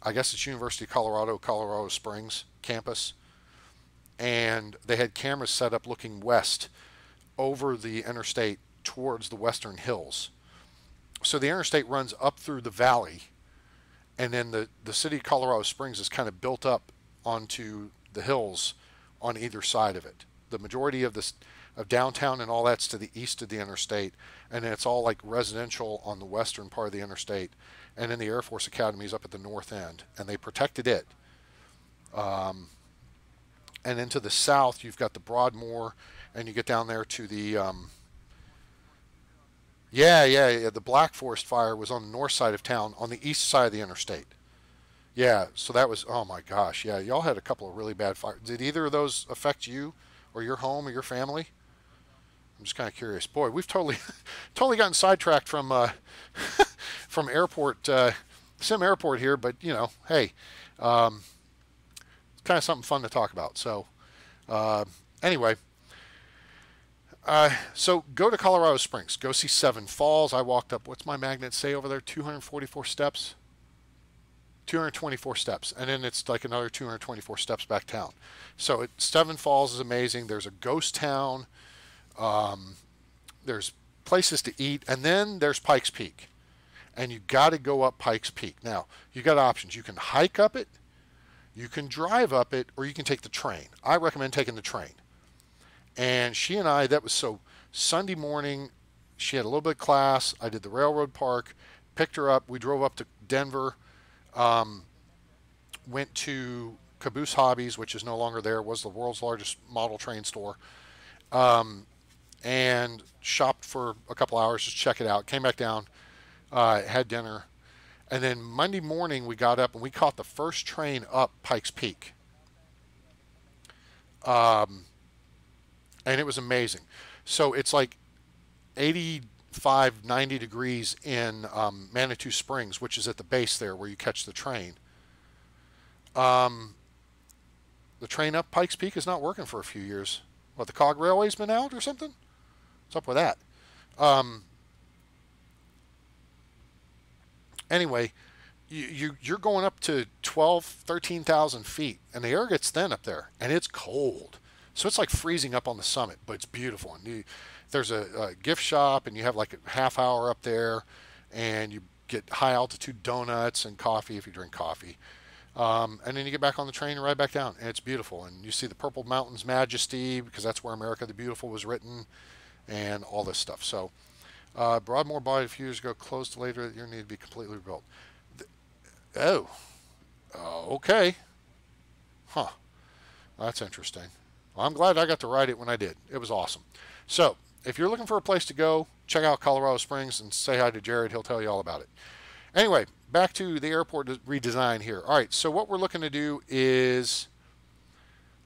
I guess it's University of Colorado Springs campus. And they had cameras set up looking west over the interstate towards the western hills. So the interstate runs up through the valley, and then the city of Colorado Springs is kind of built up onto the hills on either side of it. The majority of downtown and all that's to the east of the interstate, and then it's all like residential on the western part of the interstate, and then the Air Force Academy is up at the north end, and they protected it. And then to the south, you've got the Broadmoor, and you get down there to the the Black Forest fire was on the north side of town, on the east side of the interstate. Yeah, so that was, oh my gosh, yeah, y'all had a couple of really bad fires. Did either of those affect you or your home or your family? I'm just kind of curious. Boy, we've totally gotten sidetracked from from airport, SimAirport here, but you know, hey, it's kind of something fun to talk about. So anyway, so go to Colorado Springs. Go see Seven Falls. I walked up, what's my magnet say over there? 244 steps? 224 steps. And then it's like another 224 steps back town. So Seven Falls is amazing. There's a ghost town. There's places to eat. And then there's Pikes Peak. And you got to go up Pikes Peak. Now, you got options. You can hike up it, you can drive up it, or you can take the train. I recommend taking the train. And she and I, that was so Sunday morning, she had a little bit of class. I did the railroad park, picked her up. We drove up to Denver, went to Caboose Hobbies, which is no longer there, was the world's largest model train store, and shopped for a couple hours, just check it out. Came back down, had dinner. And then Monday morning we got up and we caught the first train up Pikes Peak. And it was amazing. So it's like 85, 90 degrees in Manitou Springs, which is at the base there where you catch the train. The train up Pikes Peak is not working for a few years. What, the cog railway's been out or something? What's up with that? Anyway, you're going up to 12, 13,000 feet, and the air gets thin up there, and it's cold. So it's like freezing up on the summit, but it's beautiful. And there's a gift shop, and you have like a half hour up there, and you get high altitude donuts and coffee if you drink coffee. And then you get back on the train and ride back down, and it's beautiful. And you see the Purple Mountains Majesty, because that's where America the Beautiful was written, and all this stuff. So Broadmoor bought it a few years ago, closed later that year, needed to be completely rebuilt. Okay. Huh. That's interesting. Well, I'm glad I got to ride it when I did. It was awesome. So if you're looking for a place to go, check out Colorado Springs and say hi to Jared. He'll tell you all about it. Anyway, back to the airport redesign here. All right, so what we're looking to do is,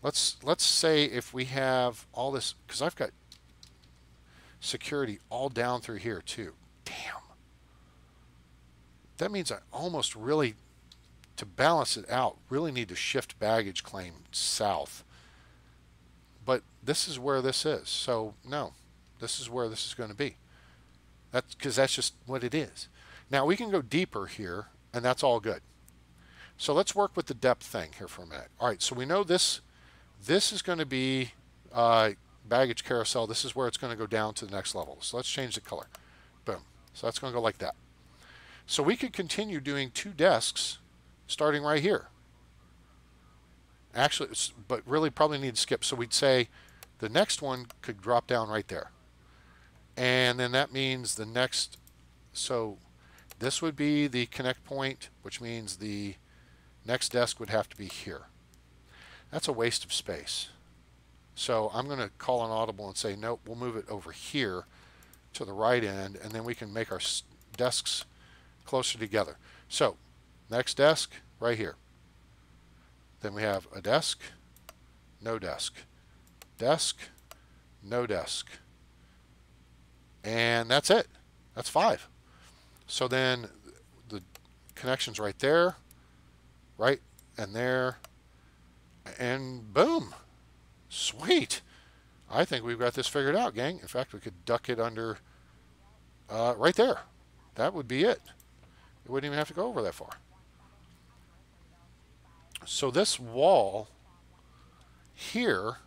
let's say if we have all this, because I've got security all down through here too. Damn. That means I almost really to balance it out, really need to shift baggage claim south. But this is where this is. So no, this is where this is going to be. That's because that's just what it is. Now we can go deeper here, and that's all good. So let's work with the depth thing here for a minute. All right, so we know this is going to be baggage carousel. This is where it's going to go down to the next level. So let's change the color. Boom. So that's going to go like that. So we could continue doing 2 desks starting right here. Actually, but really probably need to skip. So we'd say the next one could drop down right there. And then that means the next, so this would be the connect point, which means the next desk would have to be here. That's a waste of space. So I'm going to call an audible and say, nope, we'll move it over here to the right end, and then we can make our desks closer together. So next desk right here. Then we have a desk, no desk, desk, no desk. And that's it. That's 5. So then the connection's right there, right, and there, and boom. Sweet. I think we've got this figured out, gang. In fact, we could duck it under right there. That would be it. It wouldn't even have to go over that far. So this wall here,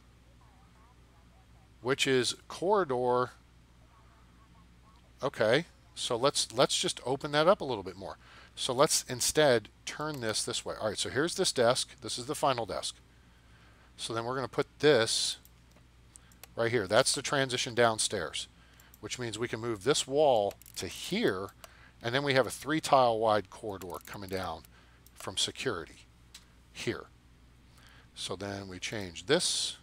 which is corridor, okay, so let's just open that up a little bit more. So let's instead turn this way. All right, so here's this desk. This is the final desk. So then we're going to put this right here. That's the transition downstairs, which means we can move this wall to here, and then we have a 3 tile wide corridor coming down from security here. So then we change this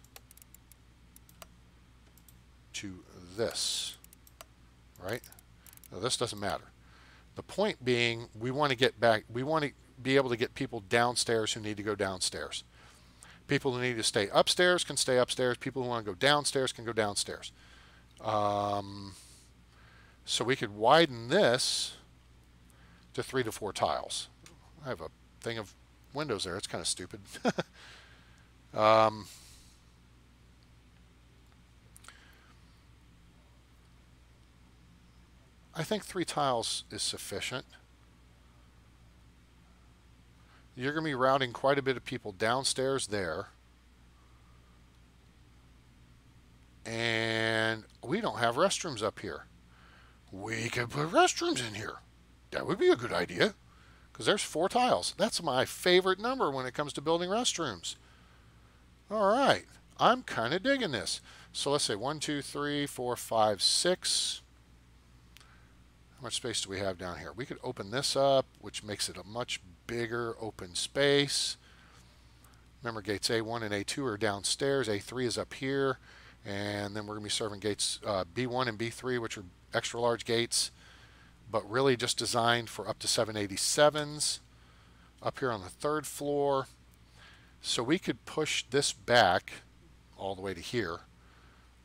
to this, right? Now this doesn't matter. The point being, we want to get back, we want to be able to get people downstairs who need to go downstairs. People who need to stay upstairs can stay upstairs. People who want to go downstairs can go downstairs. So we could widen this to 3 to 4 tiles. I have a thing of windows there. It's kind of stupid. I think 3 tiles is sufficient. You're going to be routing quite a bit of people downstairs there. And we don't have restrooms up here. We could put restrooms in here. That would be a good idea. Because there's 4 tiles. That's my favorite number when it comes to building restrooms. All right. I'm kind of digging this. So let's say 1, 2, 3, 4, 5, 6. How much space do we have down here? We could open this up, which makes it a much bigger open space. Remember, gates A1 and A2 are downstairs. A3 is up here. And then we're going to be serving gates B1 and B3, which are extra large gates, but really just designed for up to 787s up here on the 3rd floor. So we could push this back all the way to here,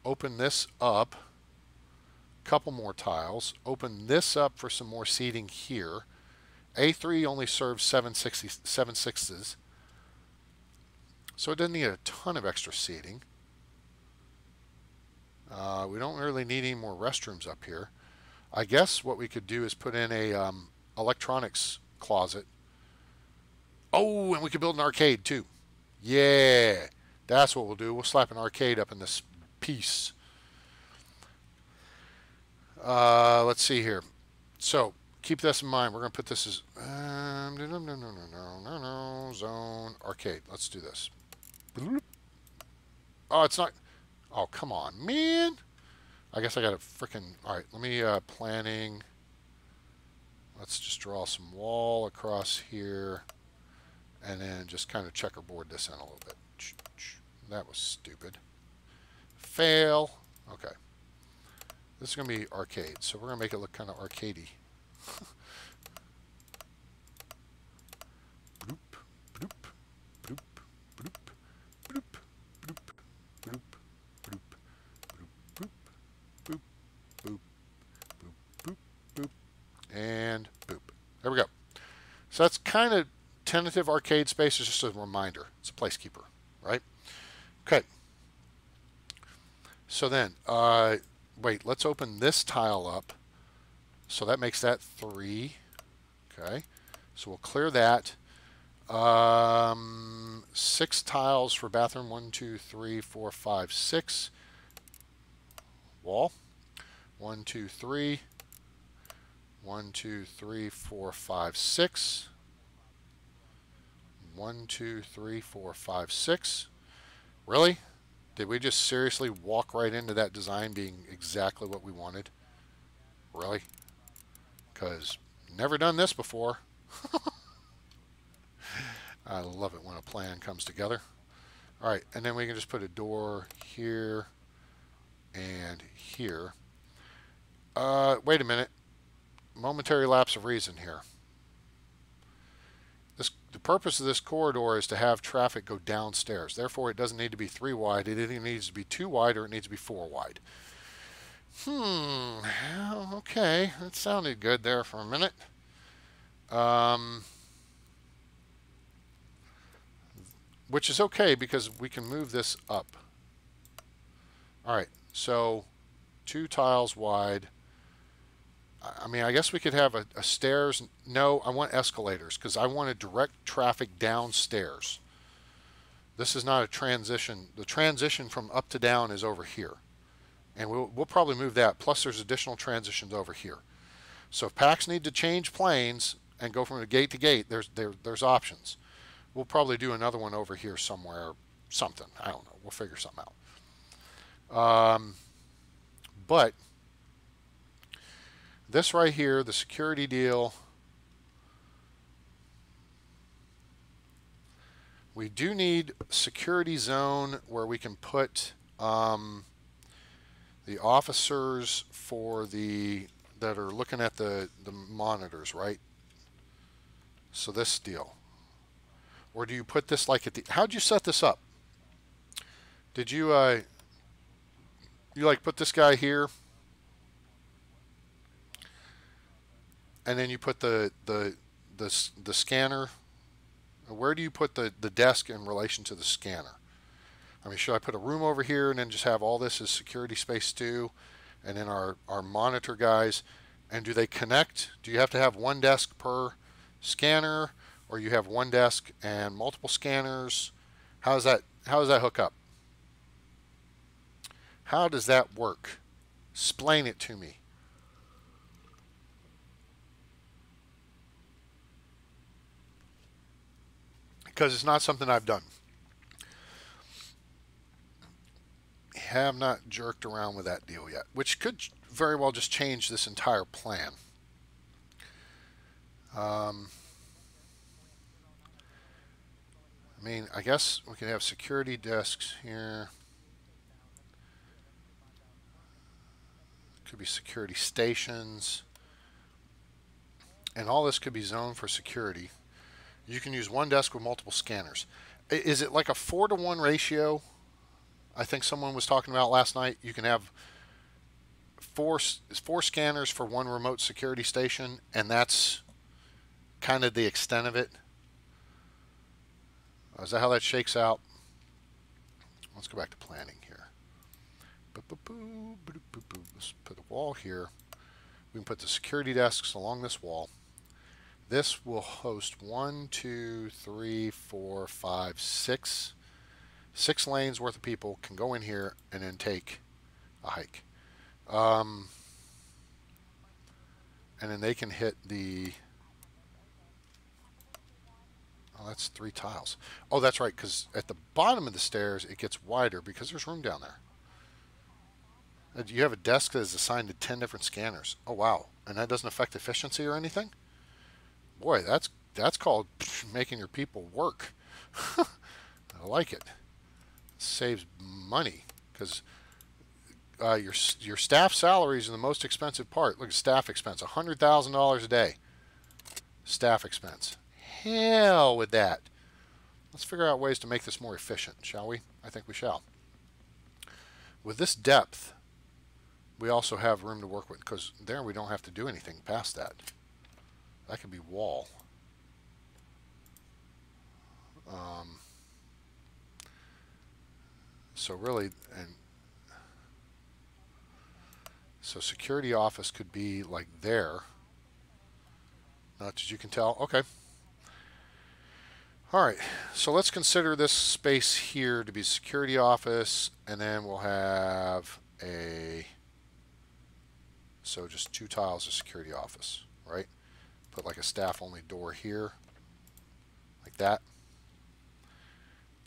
open this up, couple more tiles, open this up for some more seating here. A3 only serves 7/6s, so it doesn't need a ton of extra seating. We don't really need any more restrooms up here. I guess what we could do is put in a electronics closet. Oh, and we could build an arcade too. Yeah, that's what we'll do. We'll slap an arcade up in this piece. Let's see here. So keep this in mind. We're going to put this as zone arcade. Let's do this. Oh, it's not. Oh, come on, man. I guess I got to frickin'. All right, let me planning. Let's just draw some wall across here, and then just kind of checkerboard this in a little bit. That was stupid. Fail. Okay. This is going to be arcade, so we're going to make it look kind of arcadey. Bloop, bloop, bloop, bloop, bloop, bloop, bloop, bloop, bloop, boop, boop, boop, boop, boop, and boop. There we go. So that's kind of tentative arcade space is just a reminder. It's a placekeeper, right? Okay. So then, wait, let's open this tile up. So that makes that 3. Okay. So we'll clear that. 6 tiles for bathroom. 1, 2, 3, 4, 5, 6. Wall. 1, 2, 3. 1, 2, 3, 4, 5, 6. 1, 2, 3, 4, 5, 6. Really? Did we just seriously walk right into that design being exactly what we wanted? Really? Because never done this before. I love it when a plan comes together. All right, and then we can just put a door here and here. Wait a minute. Momentary lapse of reason here. The purpose of this corridor is to have traffic go downstairs. Therefore, it doesn't need to be 3 wide. It either needs to be 2 wide or it needs to be 4 wide. Okay. That sounded good there for a minute. Which is okay because we can move this up. All right. So 2 tiles wide. I mean, I guess we could have a stairs. No, I want escalators because I want to direct traffic downstairs. This is not a transition. The transition from up to down is over here. And we'll probably move that. Plus, there's additional transitions over here. So if packs need to change planes and go from gate to gate, there's options. We'll probably do another one over here somewhere. Something. I don't know. We'll figure something out. But this right here, the security deal, we do need security zone where we can put the officers for that are looking at the monitors, right? So this deal. Or do you put this like at the, how'd you set this up? Did you you like put this guy here? And then you put the scanner. Where do you put the desk in relation to the scanner? I mean, should I put a room over here and then just have all this as security space too? And then our monitor guys, and do they connect? Do you have to have one desk per scanner, or you have one desk and multiple scanners? How does that hook up? How does that work? Explain it to me. Because it's not something I've done. Have not jerked around with that deal yet, which could very well just change this entire plan. I mean, I guess we can have security desks here. Could be security stations. And all this could be zoned for security. You can use one desk with multiple scanners. Is it like a 4-to-1 ratio? I think someone was talking about last night. You can have four scanners for one remote security station, and that's kind of the extent of it. Is that how that shakes out? Let's go back to planning here. Let's put a wall here. We can put the security desks along this wall. This will host 1, 2, 3, 4, 5, 6. 6 lanes worth of people can go in here and then take a hike. And then they can hit the... Oh, that's 3 tiles. Oh, that's right, because at the bottom of the stairs, it gets wider because there's room down there. You have a desk that is assigned to 10 different scanners. Oh, wow. And that doesn't affect efficiency or anything? Boy, that's called making your people work. I like it. Saves money because your staff salaries are the most expensive part. Look at staff expense, $100,000 a day. Staff expense. Hell with that. Let's figure out ways to make this more efficient, shall we? I think we shall. With this depth, we also have room to work with because there we don't have to do anything past that. That could be wall. Um, so really, and so security office could be like there. Not that you can tell. Okay. All right. So let's consider this space here to be security office, and then we'll have so just 2 tiles of security office, right? Put like a staff only door here, like that.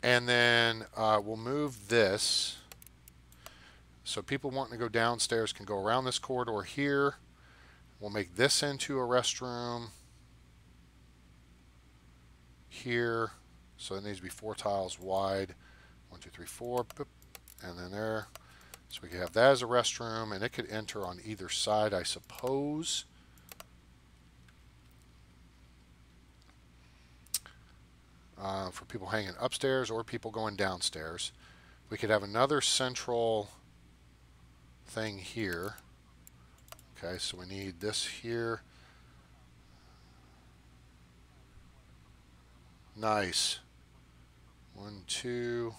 And then we'll move this. So people wanting to go downstairs can go around this corridor here. We'll make this into a restroom here. So it needs to be 4 tiles wide. 1, 2, 3, 4. Boop, and then there. So we can have that as a restroom, and it could enter on either side, I suppose. For people hanging upstairs or people going downstairs. We could have another central thing here. Okay, so we need this here. Nice. 1, 2.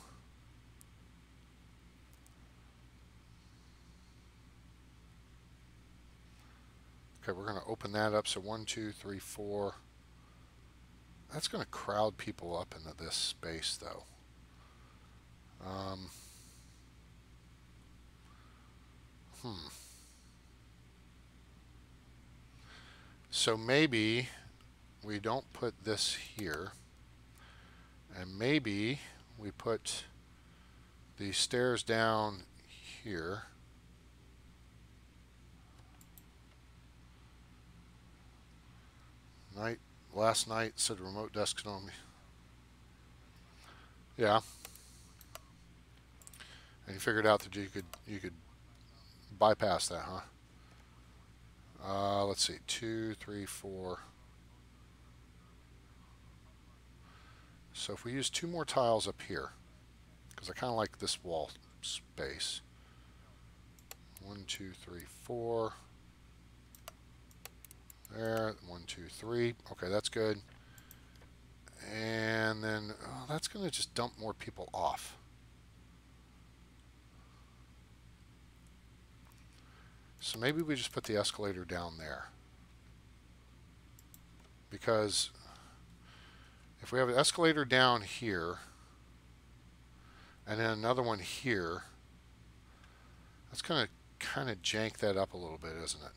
Okay, we're going to open that up. So 1, 2, 3, 4. That's going to crowd people up into this space, though. So maybe we don't put this here, and maybe we put the stairs down here. Last night said remote desks on me. Yeah. And you figured out that you could bypass that, huh? Let's see, 2, 3, 4. So if we use 2 more tiles up here, because I kind of like this wall space. 1, 2, 3, 4. There, 1, 2, 3. Okay, that's good. And then that's going to just dump more people off. So maybe we just put the escalator down there. Because if we have an escalator down here, and then another one here, that's going to kind of jank that up a little bit, isn't it?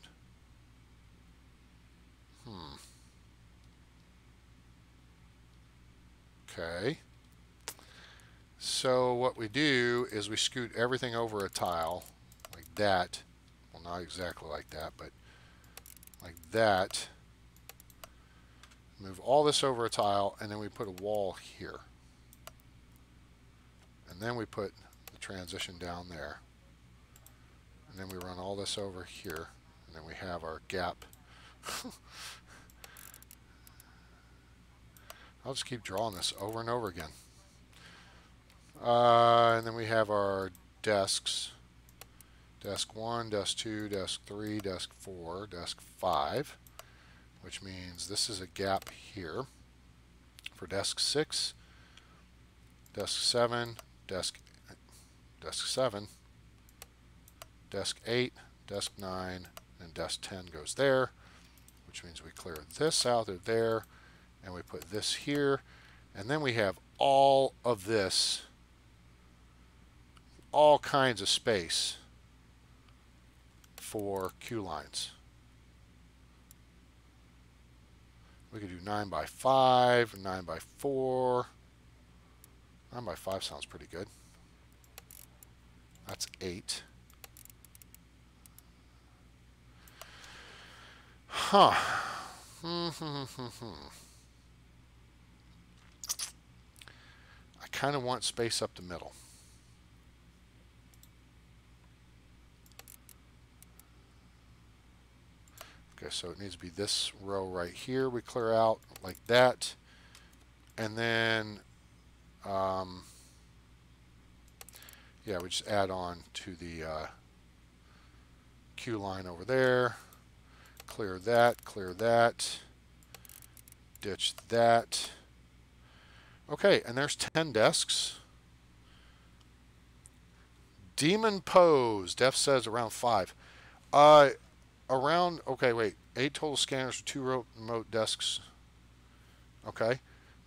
Okay. So what we do is we scoot everything over a tile like that. Well, not exactly like that, but like that. Move all this over a tile, and then we put a wall here. And then we put the transition down there. And then we run all this over here, and then we have our gap. I'll just keep drawing this over and over again. And then we have our desks. Desk 1, desk 2, desk 3, desk 4, desk 5, which means this is a gap here for desk 6, desk 7, desk 7, desk 8, desk 9, and desk 10 goes there, which means we clear this out of there, and we put this here, and then we have all of this, all kinds of space for queue lines. We could do 9 by 5, 9 by 4. 9 by 5 sounds pretty good. That's 8. Huh. I kind of want space up the middle. Okay, so it needs to be this row right here. We clear out like that. And then, yeah, we just add on to the queue line over there. Clear that, ditch that. Okay, and there's 10 desks. Demon Pose. Def says around 5. Uh, okay, wait. 8 total scanners for 2 remote desks. Okay.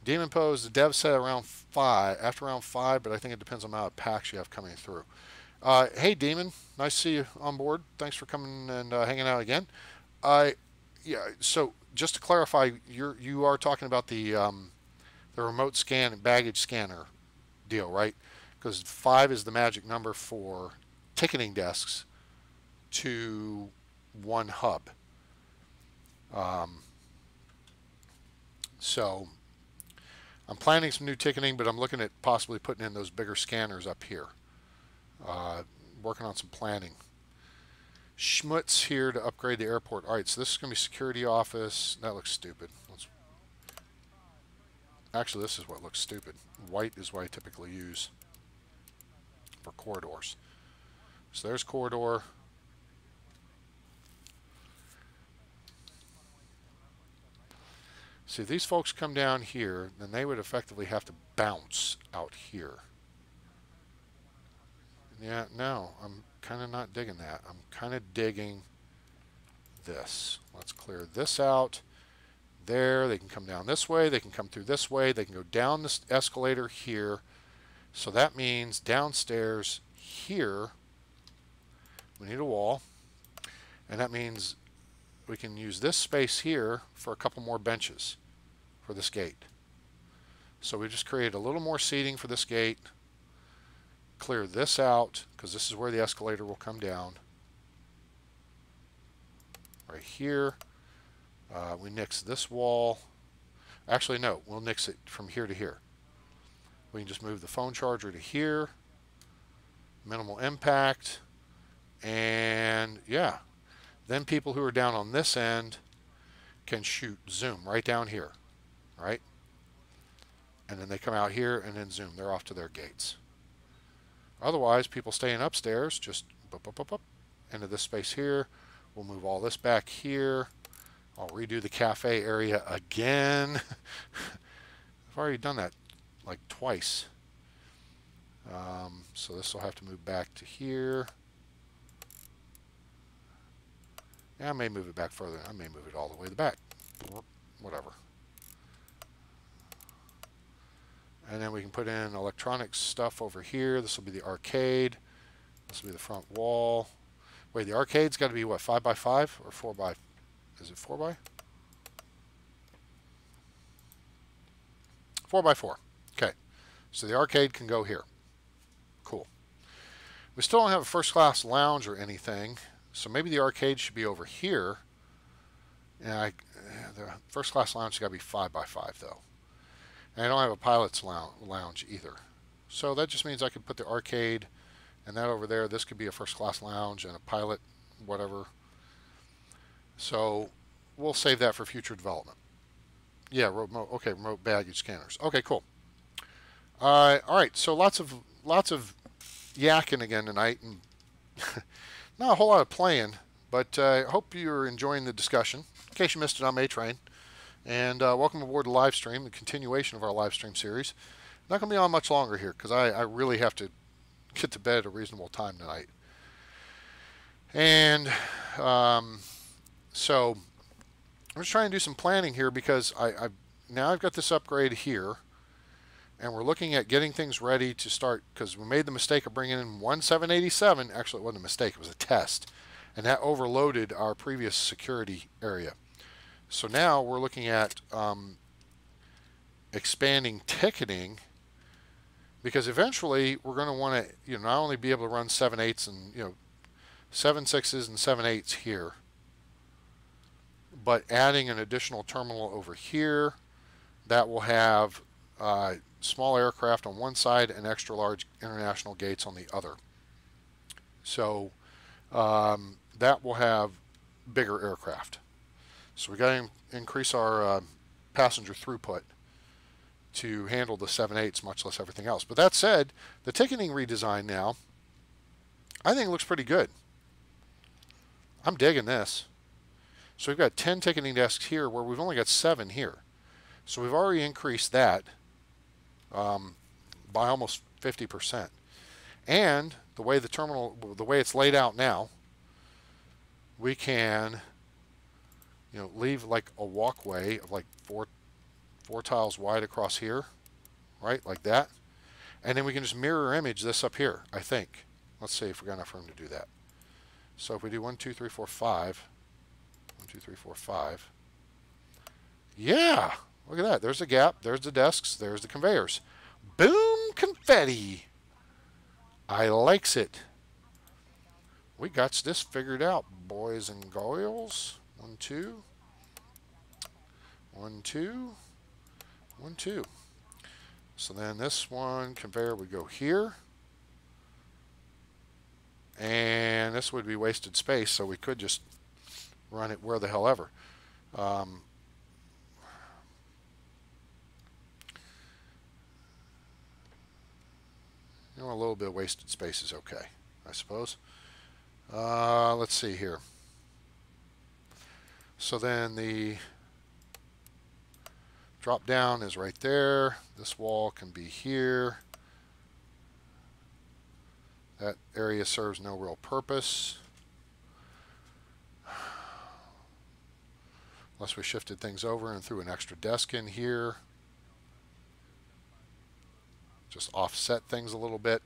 Demon Pose, the dev said around 5, after around 5, but I think it depends on the amount of packs you have coming through. Hey, Demon. Nice to see you on board. Thanks for coming and hanging out again. Uh, yeah, so just to clarify, you are talking about the remote scan and baggage scanner deal, right? Because 5 is the magic number for ticketing desks to one hub. Um, so I'm planning some new ticketing, but I'm looking at possibly putting in those bigger scanners up here. Uh, Working on some planning. Schmutz here to upgrade the airport. All right, so this is going to be security office. That looks stupid. Actually, this is what looks stupid. White is what I typically use for corridors. So there's corridor. See, if these folks come down here, then they would effectively have to bounce out here. Yeah, no, I'm kind of not digging that. I'm kind of digging this. Let's clear this out. There, they can come down this way, they can come through this way, they can go down this escalator here. So that means downstairs here, we need a wall. And that means we can use this space here for a couple more benches for this gate. So we just create a little more seating for this gate. Clear this out, because this is where the escalator will come down. Right here. We nix this wall. Actually, no, we'll nix it from here to here. We can just move the phone charger to here. Minimal impact. And yeah, then people who are down on this end can shoot zoom right down here, right? And then they come out here and then zoom. They're off to their gates. Otherwise, people staying upstairs just up into this space here. We'll move all this back here. I'll redo the cafe area again. I've already done that like twice. So this will have to move back to here. Yeah, I may move it back further. I may move it all the way to the back. Whatever. And then we can put in electronic stuff over here. This will be the arcade. This will be the front wall. Wait, the arcade's got to be what, 5x5 or 4x? Is it 4x? 4x4. Okay. So the arcade can go here. Cool. We still don't have a first class lounge or anything. So maybe the arcade should be over here. And the first class lounge has got to be 5x5 though. And I don't have a pilot's lounge either. So that just means I could put the arcade and that over there. This could be a first class lounge and a pilot, whatever. So we'll save that for future development. Yeah, remote baggage scanners. Okay, cool. All right, so lots of yakking again tonight, and not a whole lot of playing, but I hope you're enjoying the discussion. In case you missed it, I'm A-Train, and welcome aboard the live stream, the continuation of our live stream series. Not going to be on much longer here because I really have to get to bed at a reasonable time tonight. And so I'm just trying to do some planning here because now I've got this upgrade here, and we're looking at getting things ready to start, because we made the mistake of bringing in 1787. Actually, it wasn't a mistake, it was a test, and that overloaded our previous security area. So now we're looking at expanding ticketing, because eventually we're going to want to not only be able to run 7/8s and 7/6s and 7/8s here, but adding an additional terminal over here that will have small aircraft on one side and extra large international gates on the other. So that will have bigger aircraft. So we got to increase our passenger throughput to handle the 7/8s, much less everything else. But that said, the ticketing redesign now, I think it looks pretty good. I'm digging this. So we've got 10 ticketing desks here where we've only got 7 here. So we've already increased that. by almost 50%. And the way the terminal, the way it's laid out now, we can, leave like a walkway of like four tiles wide across here, right, like that, and then we can just mirror image this up here. I think. Let's see if we got enough room to do that. So if we do 1, 2, 3, 4, 5, 1, 2, 3, 4, 5. Yeah, look at that. There's the gap. There's the desks. There's the conveyors. Boom, confetti. I likes it. We got this figured out, boys and girls. 1, 2. 1, 2. 1, 2. So then this one conveyor would go here. And this would be wasted space, so we could just run it where the hell ever. A little bit of wasted space is okay, I suppose. Let's see here. So then the drop down is right there. This wall can be here. That area serves no real purpose. Unless we shifted things over and threw an extra desk in here. Just offset things a little bit.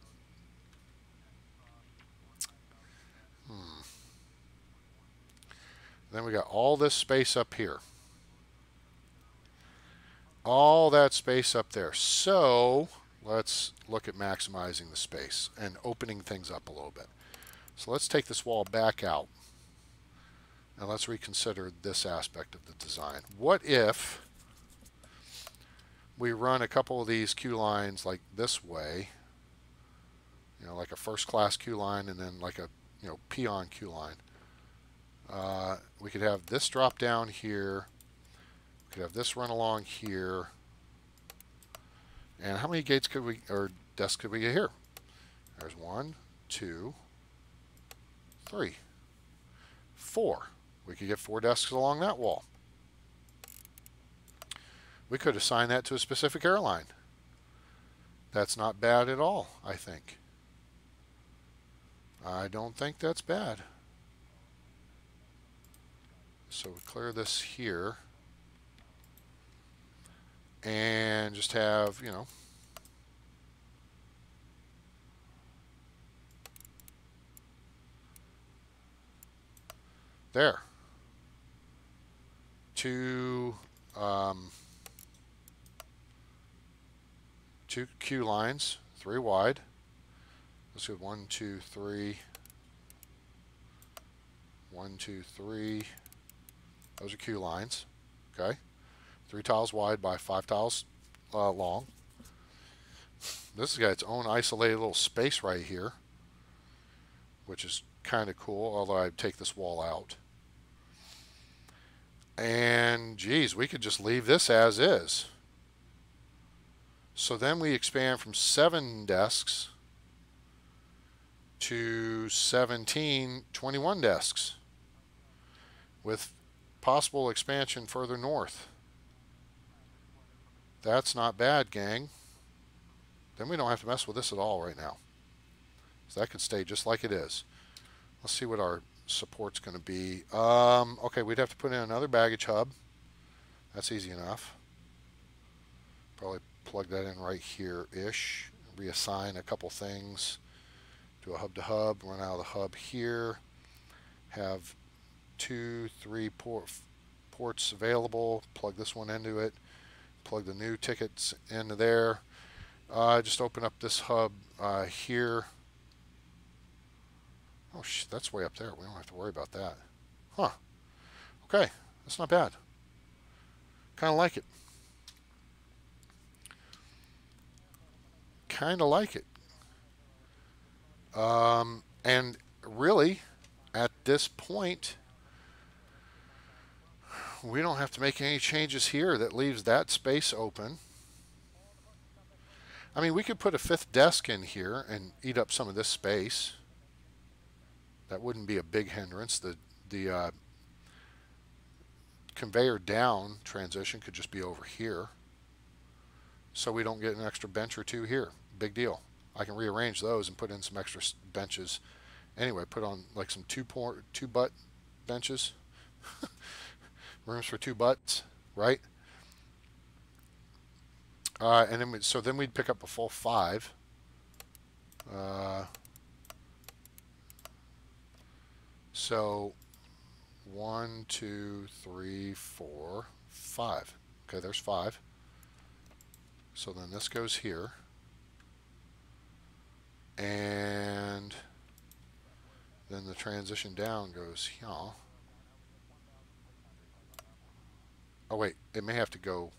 Then we got all this space up here. All that space up there. So let's look at maximizing the space and opening things up a little bit. So let's take this wall back out. And let's reconsider this aspect of the design. What if we run a couple of these queue lines like this way, like a first class queue line and then like a peon queue line. We could have this drop down here. We could have this run along here. And how many gates could we, or desks could we get here? There's 1, 2, 3, 4. We could get 4 desks along that wall. We could assign that to a specific airline. That's not bad at all, I think. I don't think that's bad. So we clear this here. And just have, there. 2 queue lines, 3 wide. Let's go 1, 2, 3. 1, 2, 3. Those are queue lines. Okay. 3 tiles wide by 5 tiles long. This has got its own isolated little space right here, which is kind of cool, although I'd take this wall out. And geez, we could just leave this as is. So then we expand from 7 desks to 21 desks with possible expansion further north. That's not bad, gang. Then we don't have to mess with this at all right now. So that could stay just like it is. Let's see what our support's going to be. Okay, we'd have to put in another baggage hub. That's easy enough. Probably plug that in right here-ish. Reassign a couple things. Do a hub-to-hub. Run out of the hub here. Have 2, 3 ports available. Plug this one into it. Plug the new tickets into there. Just open up this hub here. Oh, that's way up there. We don't have to worry about that. Huh. Okay, that's not bad. Kind of like it. Kind of like it. And really, at this point, we don't have to make any changes here. That leaves that space open. I mean, we could put a 5th desk in here and eat up some of this space. That wouldn't be a big hindrance. The conveyor down transition could just be over here. so we don't get an extra bench or two here. Big deal. I can rearrange those and put in some extra benches. Anyway, put on like some two butt benches, rooms for two butts, right? And then so then we'd pick up a full 5. So 1, 2, 3, 4, 5. Okay, there's 5. So then this goes here. And then the transition down goes here. Oh wait, it may have to go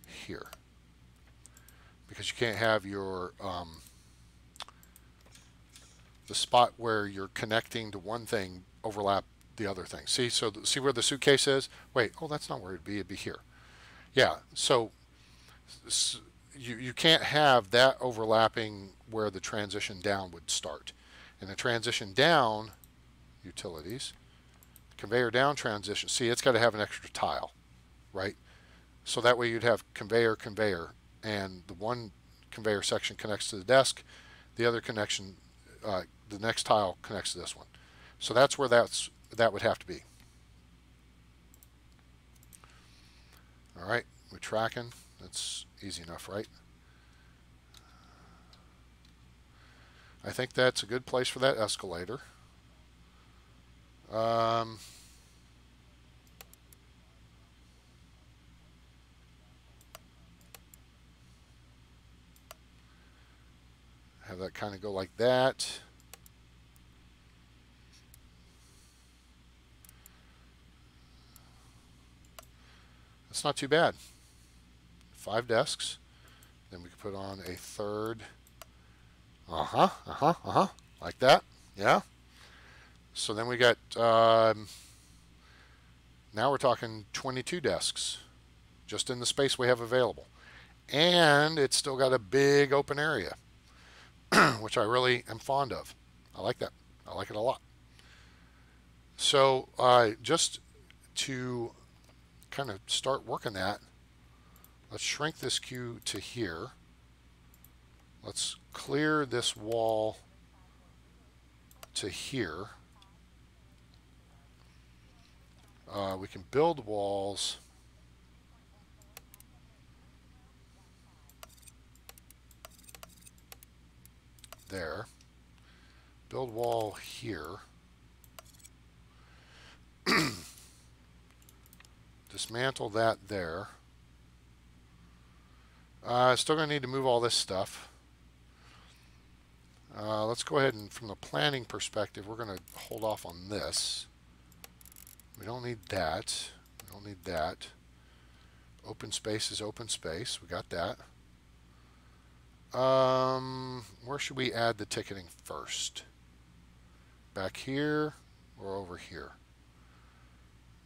here. Because you can't have your the spot where you're connecting to one thing overlap the other thing. See, so see where the suitcase is? Wait, oh, that's not where it'd be. It'd be here. Yeah, so you can't have that overlapping where the transition down would start. And the transition down, utilities, conveyor down transition, see, it's got to have an extra tile, right? So that way you'd have conveyor, conveyor, and the one conveyor section connects to the desk, the other connection, the next tile connects to this one. So that's where that would have to be. All right, we're tracking. That's easy enough, right? I think that's a good place for that escalator. Have that kind of go like that. That's not too bad. 5 desks. Then we can put on a third. Like that. Yeah. So then we got, now we're talking 22 desks just in the space we have available. And it's still got a big open area, which I really am fond of. I like that. I like it a lot. So just to kind of start working that, let's shrink this queue to here. Let's clear this wall to here. We can build walls there. Build wall here. Dismantle that there. Still going to need to move all this stuff. Let's go ahead and, from the planning perspective, we're going to hold off on this. We don't need that. We don't need that. Open space is open space. We got that. Where should we add the ticketing first? Back here or over here?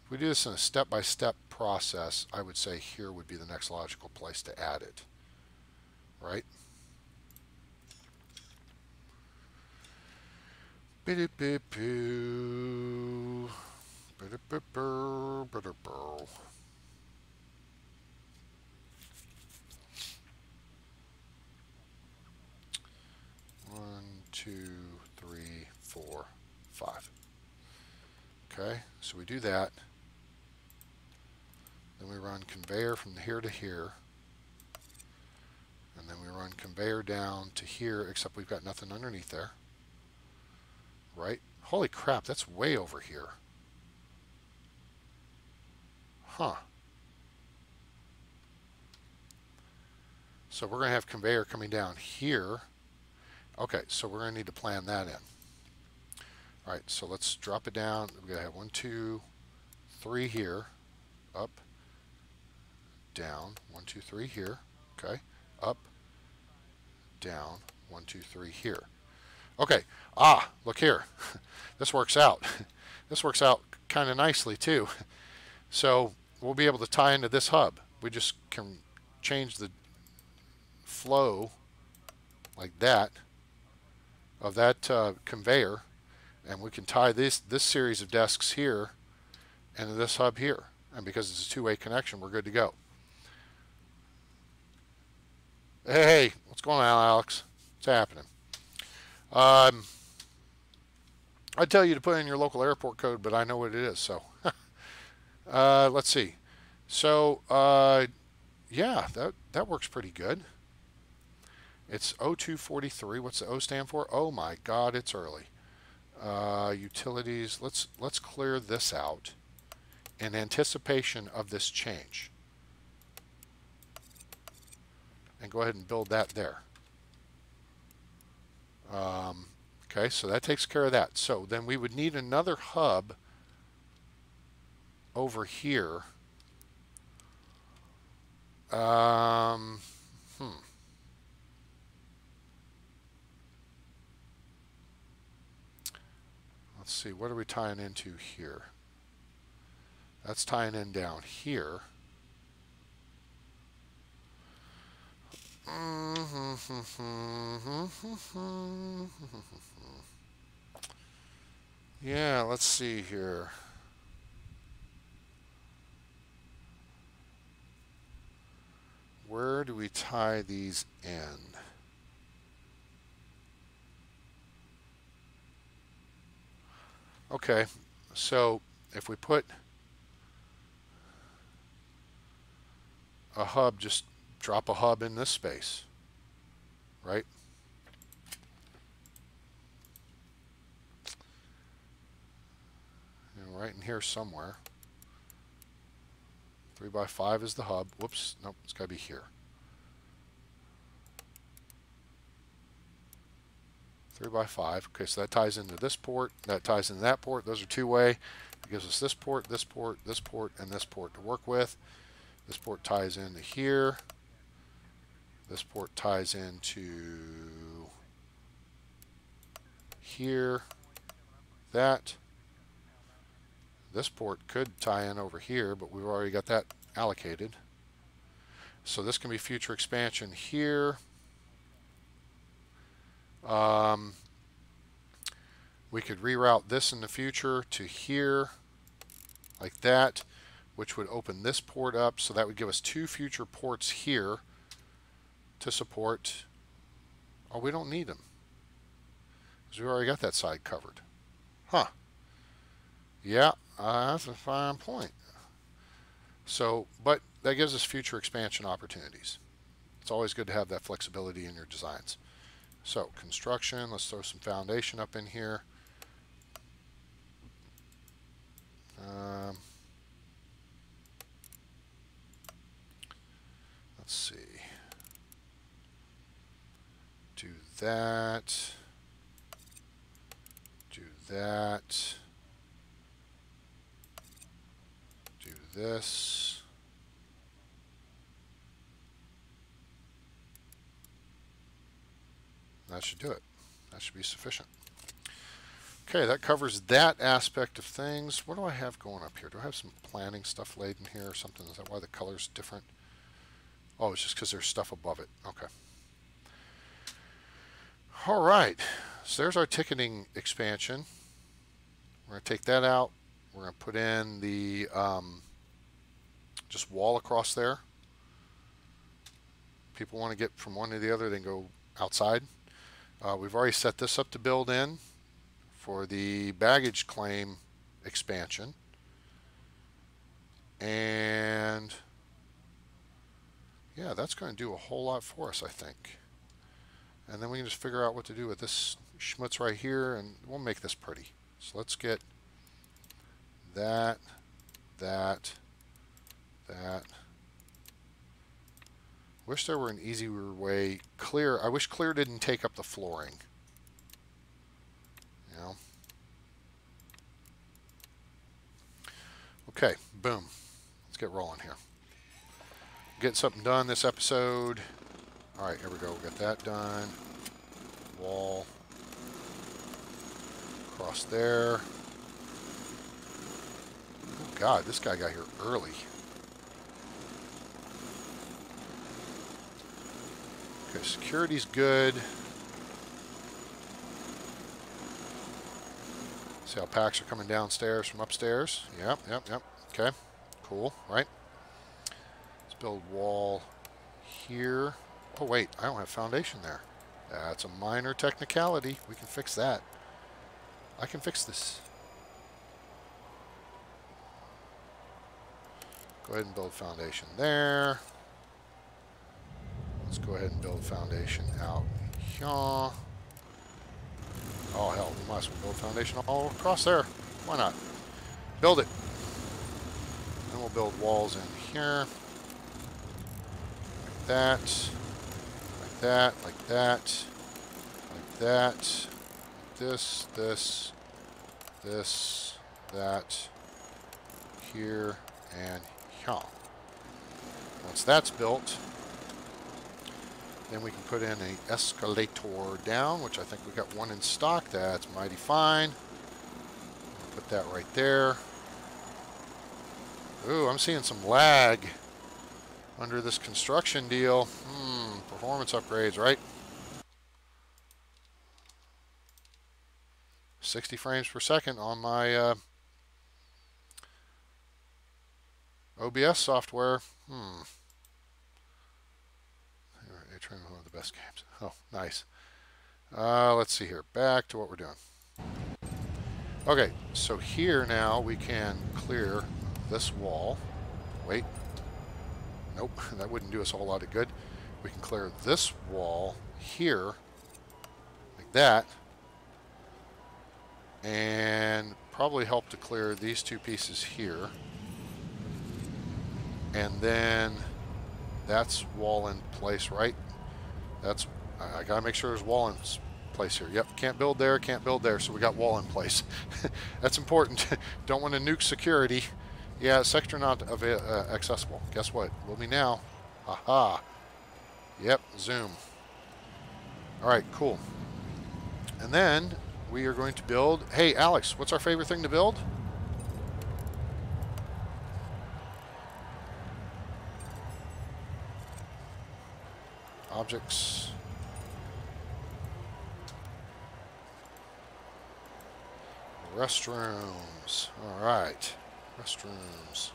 If we do this in a step-by-step process, I would say here would be the next logical place to add it. Right? Biddy-boo-boo. Biddy-boo-boo. Biddy-boo. One, 2, 3, 4, 5. Okay, so we do that. Then we run conveyor from here to here. And then we run conveyor down to here, except we've got nothing underneath there. Right? Holy crap, that's way over here. Huh. So we're going to have conveyor coming down here. Okay, so we're going to need to plan that in. All right, so let's drop it down. We're going to have 1, 2, 3 here. Up, down, 1, 2, 3 here. Okay, up, down, 1, 2, 3 here. Okay, look here. This works out. This works out kind of nicely too. So we'll be able to tie into this hub. We just can change the flow like that of that conveyor, and we can tie this series of desks here into this hub here. And because it's a two-way connection, we're good to go. Hey, what's going on, Alex? What's happening? Um, I'd tell you to put in your local airport code, but I know what it is. So, let's see. So, yeah, that works pretty good. It's 0243. What's the O stand for? Oh my God, it's early. Utilities. Let's clear this out in anticipation of this change, and go ahead and build that there. Um, okay, so that takes care of that. So then we would need another hub over here. Um, hmm. Let's see, what are we tying into here? That's tying in down here. Yeah, let's see here. Where do we tie these in? Okay, so if we put a hub, just drop a hub in this space, right? And right in here somewhere. 3x5 is the hub. Whoops, nope, it's got to be here. 3x5. Okay, so that ties into this port. That ties into that port. Those are two-way. It gives us this port, this port, this port, and this port to work with. This port ties into here. This port ties into here. That. This port could tie in over here, but we've already got that allocated. So this can be future expansion here. We could reroute this in the future to here, like that, which would open this port up. So that would give us two future ports here to support. Oh, we don't need them because we already got that side covered. Huh. Yeah, that's a fine point. So, but that gives us future expansion opportunities. It's always good to have that flexibility in your designs. So, construction, let's throw some foundation up in here. Let's see. Do that. Do that. Do this. That should do it. That should be sufficient. Okay, that covers that aspect of things. What do I have going up here? Do I have some planning stuff laid in here or something? Is that why the color's different? Oh, it's just because there's stuff above it. Okay. All right. So there's our ticketing expansion. We're going to take that out. We're going to put in the just wall across there. People want to get from one to the other, then go outside. We've already set this up to build in for the baggage claim expansion. And yeah, that's going to do a whole lot for us, I think. And then we can just figure out what to do with this schmutz right here, and we'll make this pretty. So let's get that, that. Wish there were an easier way. Clear. I wish clear didn't take up the flooring. You know. Okay. Boom. Let's get rolling here. Getting something done this episode. All right. Here we go. We got that done. Wall. Across there. Oh God, this guy got here early. Okay, security's good. See how packs are coming downstairs from upstairs. Yep. Okay, cool, right? Let's build wall here. Oh wait, I don't have foundation there. That's a minor technicality. We can fix that. I can fix this. Go ahead and build foundation there. Let's go ahead and build foundation out here. Oh hell, we might as well build foundation all across there. Why not? Build it. Then we'll build walls in here. Like that. Like that. Like that. Like that. This, that, here, and here. Once that's built, then we can put in an escalator down, which I think we got one in stock. That's mighty fine. Put that right there. Ooh, I'm seeing some lag under this construction deal. Performance upgrades, right? 60 frames per second on my OBS software. You're trying one of the best games. Oh, nice. Let's see here. Back to what we're doing. Okay, so here now we can clear this wall. Wait. Nope, that wouldn't do us a whole lot of good. We can clear this wall here, like that, and probably help to clear these two pieces here. And then that's wall in place, right? That's, I gotta make sure there's wall in place here. Yep, can't build there, so we got wall in place. That's important. Don't want to nuke security. Yeah, sector not accessible. Guess what? Will be now. Aha. Yep, zoom. All right, cool. And then we are going to build. Hey, Alex, what's our favorite thing to build? Objects. Restrooms. All right. Restrooms.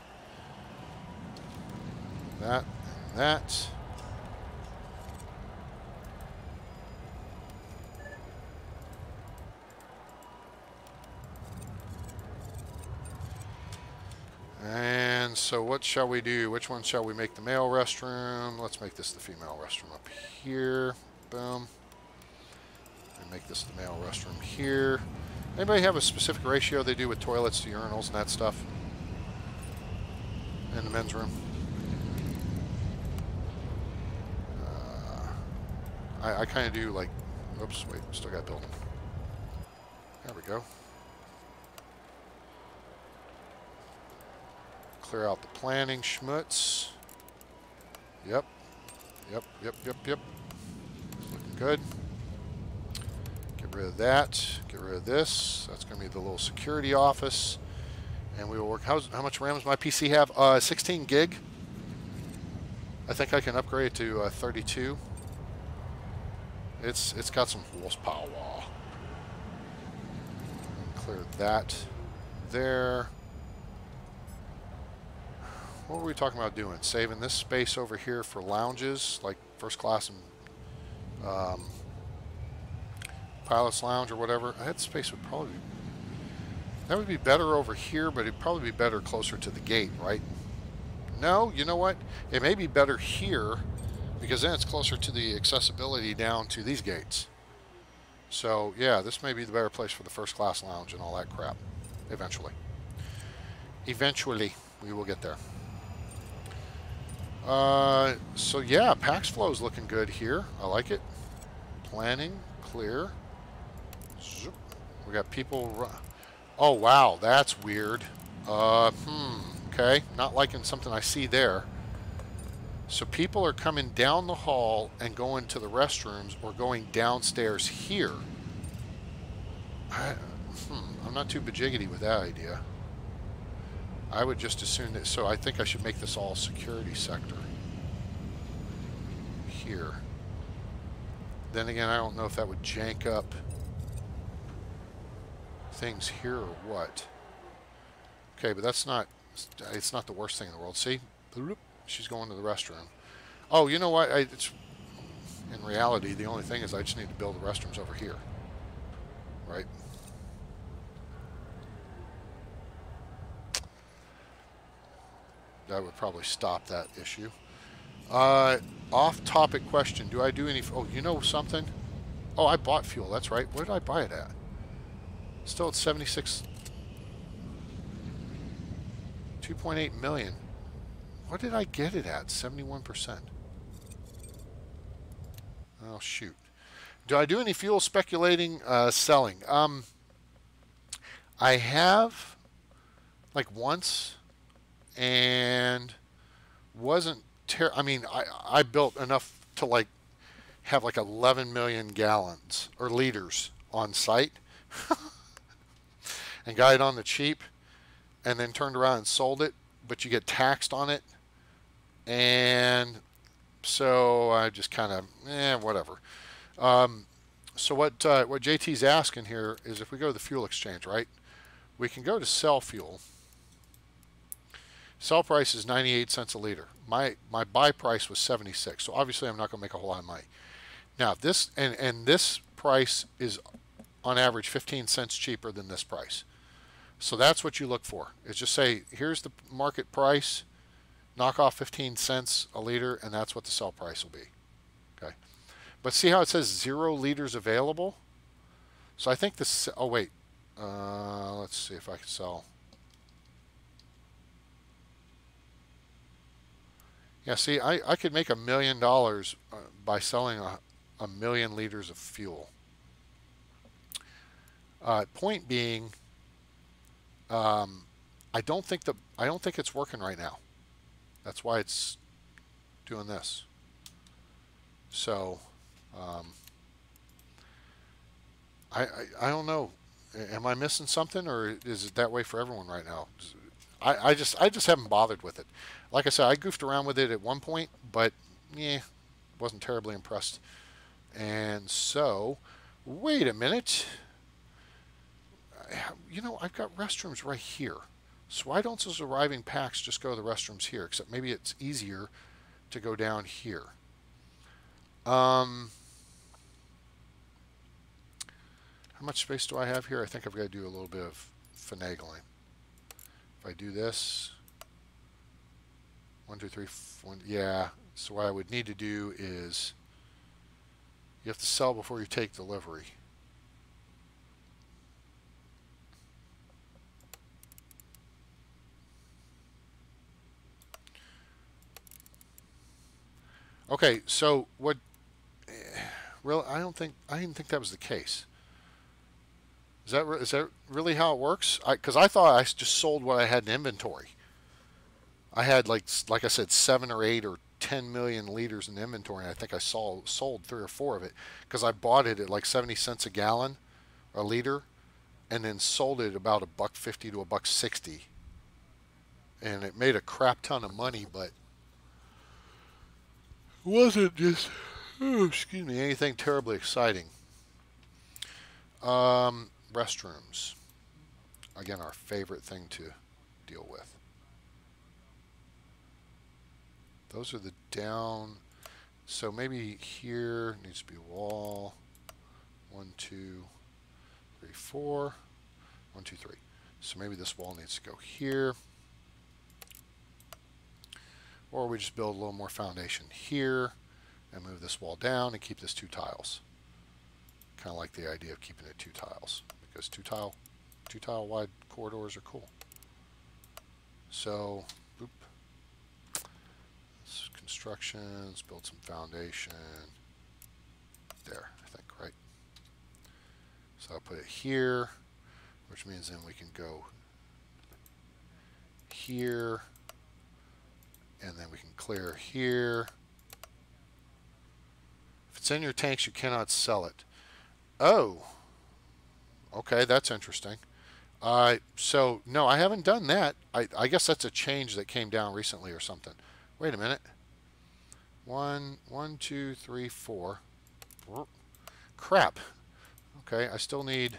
That and that. And so what shall we do? Which one shall we make the male restroom? Let's make this the female restroom up here. Boom. And make this the male restroom here. Anybody have a specific ratio they do with toilets to urinals and that stuff in the men's room? I kind of do like, oops, wait, still got building. There we go. Clear out the planning schmutz. Yep. Looking good. Get rid of that. Get rid of this. That's going to be the little security office. And we will work. How much RAM does my PC have? 16 gig. I think I can upgrade it to 32. It's got some horsepower. Clear that there. What were we talking about doing? Saving this space over here for lounges, like first class and pilot's lounge or whatever. That space would probably that would be better over here, but it'd probably be better closer to the gate, right? No, you know what? It may be better here because then it's closer to the accessibility down to these gates. So yeah, this may be the better place for the first class lounge and all that crap. Eventually. Eventually, we will get there. So yeah, PAX flow is looking good here. I like it. Planning, clear. Zoop. We got people. Oh wow, that's weird. Okay, not liking something I see there. So people are coming down the hall and going to the restrooms or going downstairs here. I'm not too bajiggity with that idea. I would just assume that, so I think I should make this all security sector. Here. Then again, I don't know if that would jank up things here or what. Okay, but that's not, it's not the worst thing in the world. See? She's going to the restroom. Oh, you know what? in reality, the only thing is I just need to build the restrooms over here, right? That would probably stop that issue. Off-topic question. Do I do any... Oh, you know something? Oh, I bought fuel. That's right. Where did I buy it at? Still at 76... 2.8 million. What did I get it at? 71%. Oh, shoot. Do I do any fuel speculating, selling? I have, like, once, and wasn't I mean, I built enough to, like, have, like, 11 million gallons, or liters, on site, and got it on the cheap, and then turned around and sold it, but you get taxed on it, and so I just kind of, whatever. So what JT's asking here is if we go to the fuel exchange, right? We can go to sell fuel. Sell price is 98 cents a liter. My buy price was 76, so obviously I'm not going to make a whole lot of money. Now this and this price is on average 15 cents cheaper than this price. So that's what you look for. Is just say here's the market price, knock off 15 cents a liter, and that's what the sell price will be. Okay. But see how it says 0 liters available? So I think this, oh wait, let's see if I can sell. Yeah, see, I could make $1 million by selling a million liters of fuel. Point being, I don't think it's working right now. That's why it's doing this. So, I don't know. Am I missing something, or is it that way for everyone right now? I just haven't bothered with it. Like I said, I goofed around with it at one point, but yeah, wasn't terribly impressed. And so, wait a minute. You know, I've got restrooms right here. So why don't those arriving packs just go to the restrooms here? Except maybe it's easier to go down here. How much space do I have here? I think I've got to do a little bit of finagling. If I do this, 1, 2, 3, 4, yeah. So what I would need to do is you have to sell before you take delivery. Okay, so what? Really, I didn't think that was the case. Is that really how it works? Because I thought I just sold what I had in inventory. I had like I said, 7 or 8 or 10 million liters in inventory, and I think I sold 3 or 4 of it because I bought it at like 70 cents a gallon, a liter, and then sold it about $1.50 to $1.60, and it made a crap ton of money, but it wasn't just excuse me, anything terribly exciting. Restrooms, again, our favorite thing to deal with. Those are the down, so maybe here needs to be a wall. 1, 2, 3, 4. 1, 2, 3. So maybe this wall needs to go here. Or we just build a little more foundation here and move this wall down and keep this 2 tiles. Kind of like the idea of keeping it 2 tiles because 2 tile wide corridors are cool. So, boop. Construction, let's build some foundation. There, I think, right? So I'll put it here, which means then we can go here, and then we can clear here. If it's in your tanks, you cannot sell it. Oh, okay, that's interesting. So, no, I haven't done that. I guess that's a change that came down recently or something. Wait a minute. 1, 2, 3, 4. Crap. Okay, I still need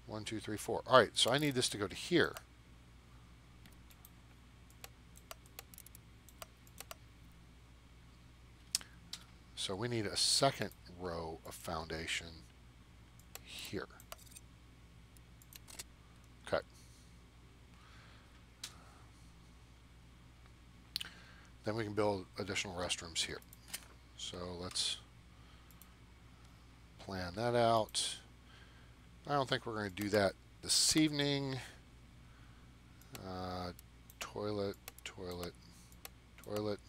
1, 2, 3, 4. All right, so I need this to go to here. So we need a second row of foundation here. Okay. Then we can build additional restrooms here. So let's plan that out. I don't think we're going to do that this evening. Toilet, toilet, toilet.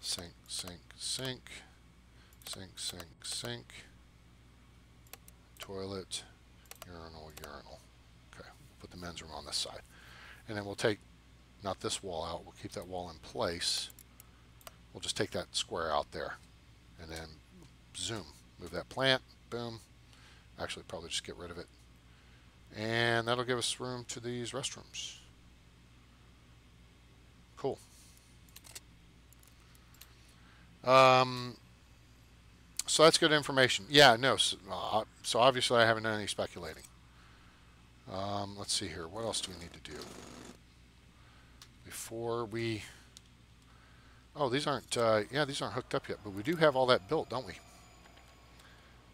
Sink, sink, sink. Sink, sink, sink. Toilet, urinal, urinal. Okay, put the men's room on this side. And then we'll take, not this wall out, we'll keep that wall in place. We'll just take that square out there. And then zoom. Move that plant, boom. Actually, probably just get rid of it. And that'll give us room to these restrooms. Cool. So that's good information. Yeah, no. So obviously I haven't done any speculating. Let's see here. What else do we need to do before we? Oh, these aren't. Yeah, these aren't hooked up yet, but we do have all that built, don't we?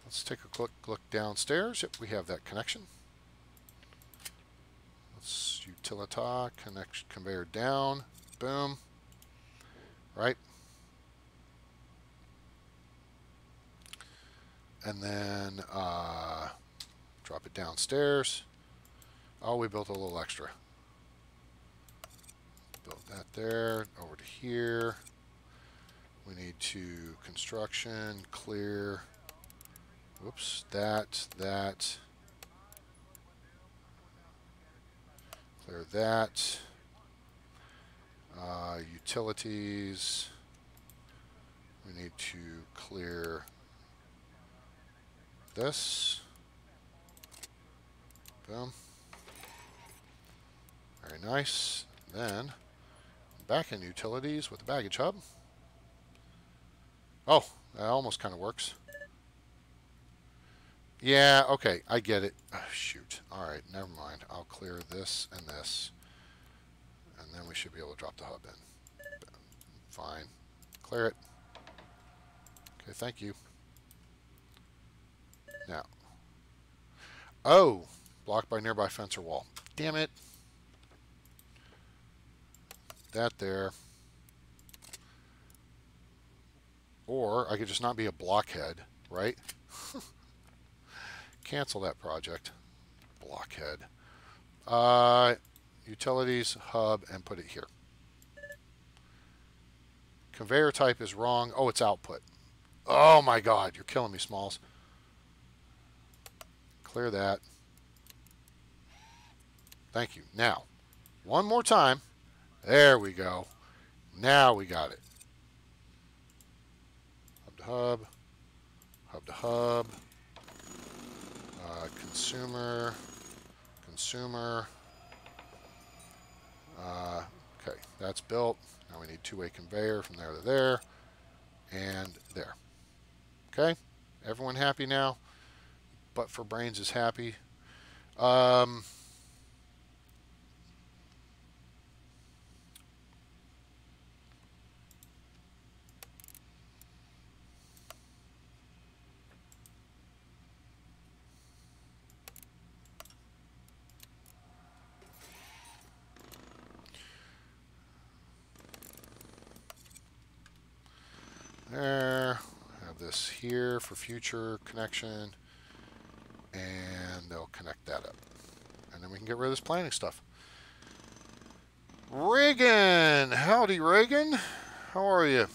Let's take a quick look downstairs. Yep, we have that connection. Let's utilita connect conveyor down. Boom. Right. And then drop it downstairs. Oh, we built a little extra. Build that there. Over to here. We need to construction, clear. Whoops, that. Clear that. Utilities. We need to clear this. Boom. Very nice. Then back in utilities with the baggage hub. Oh, that almost kind of works. Yeah, okay, I get it. Oh, shoot. All right, never mind. I'll clear this and this. And then we should be able to drop the hub in. Fine. Clear it. Okay, thank you. Now. Oh, blocked by nearby fence or wall. Damn it. That there. Or I could just not be a blockhead, right? Cancel that project. Blockhead. Utilities, hub, and put it here. Conveyor type is wrong. Oh, it's output. Oh my God, you're killing me, Smalls. Clear that. Thank you. Now, one more time. There we go. Now we got it. Hub to hub. Hub to hub. Consumer. Consumer. Okay, that's built. Now we need two-way conveyor from there to there. And there. Okay? Everyone happy now? But for Brains is happy. There. Have this here for future connection. And they'll connect that up. And then we can get rid of this planning stuff. Reagan! Howdy, Reagan. How are you?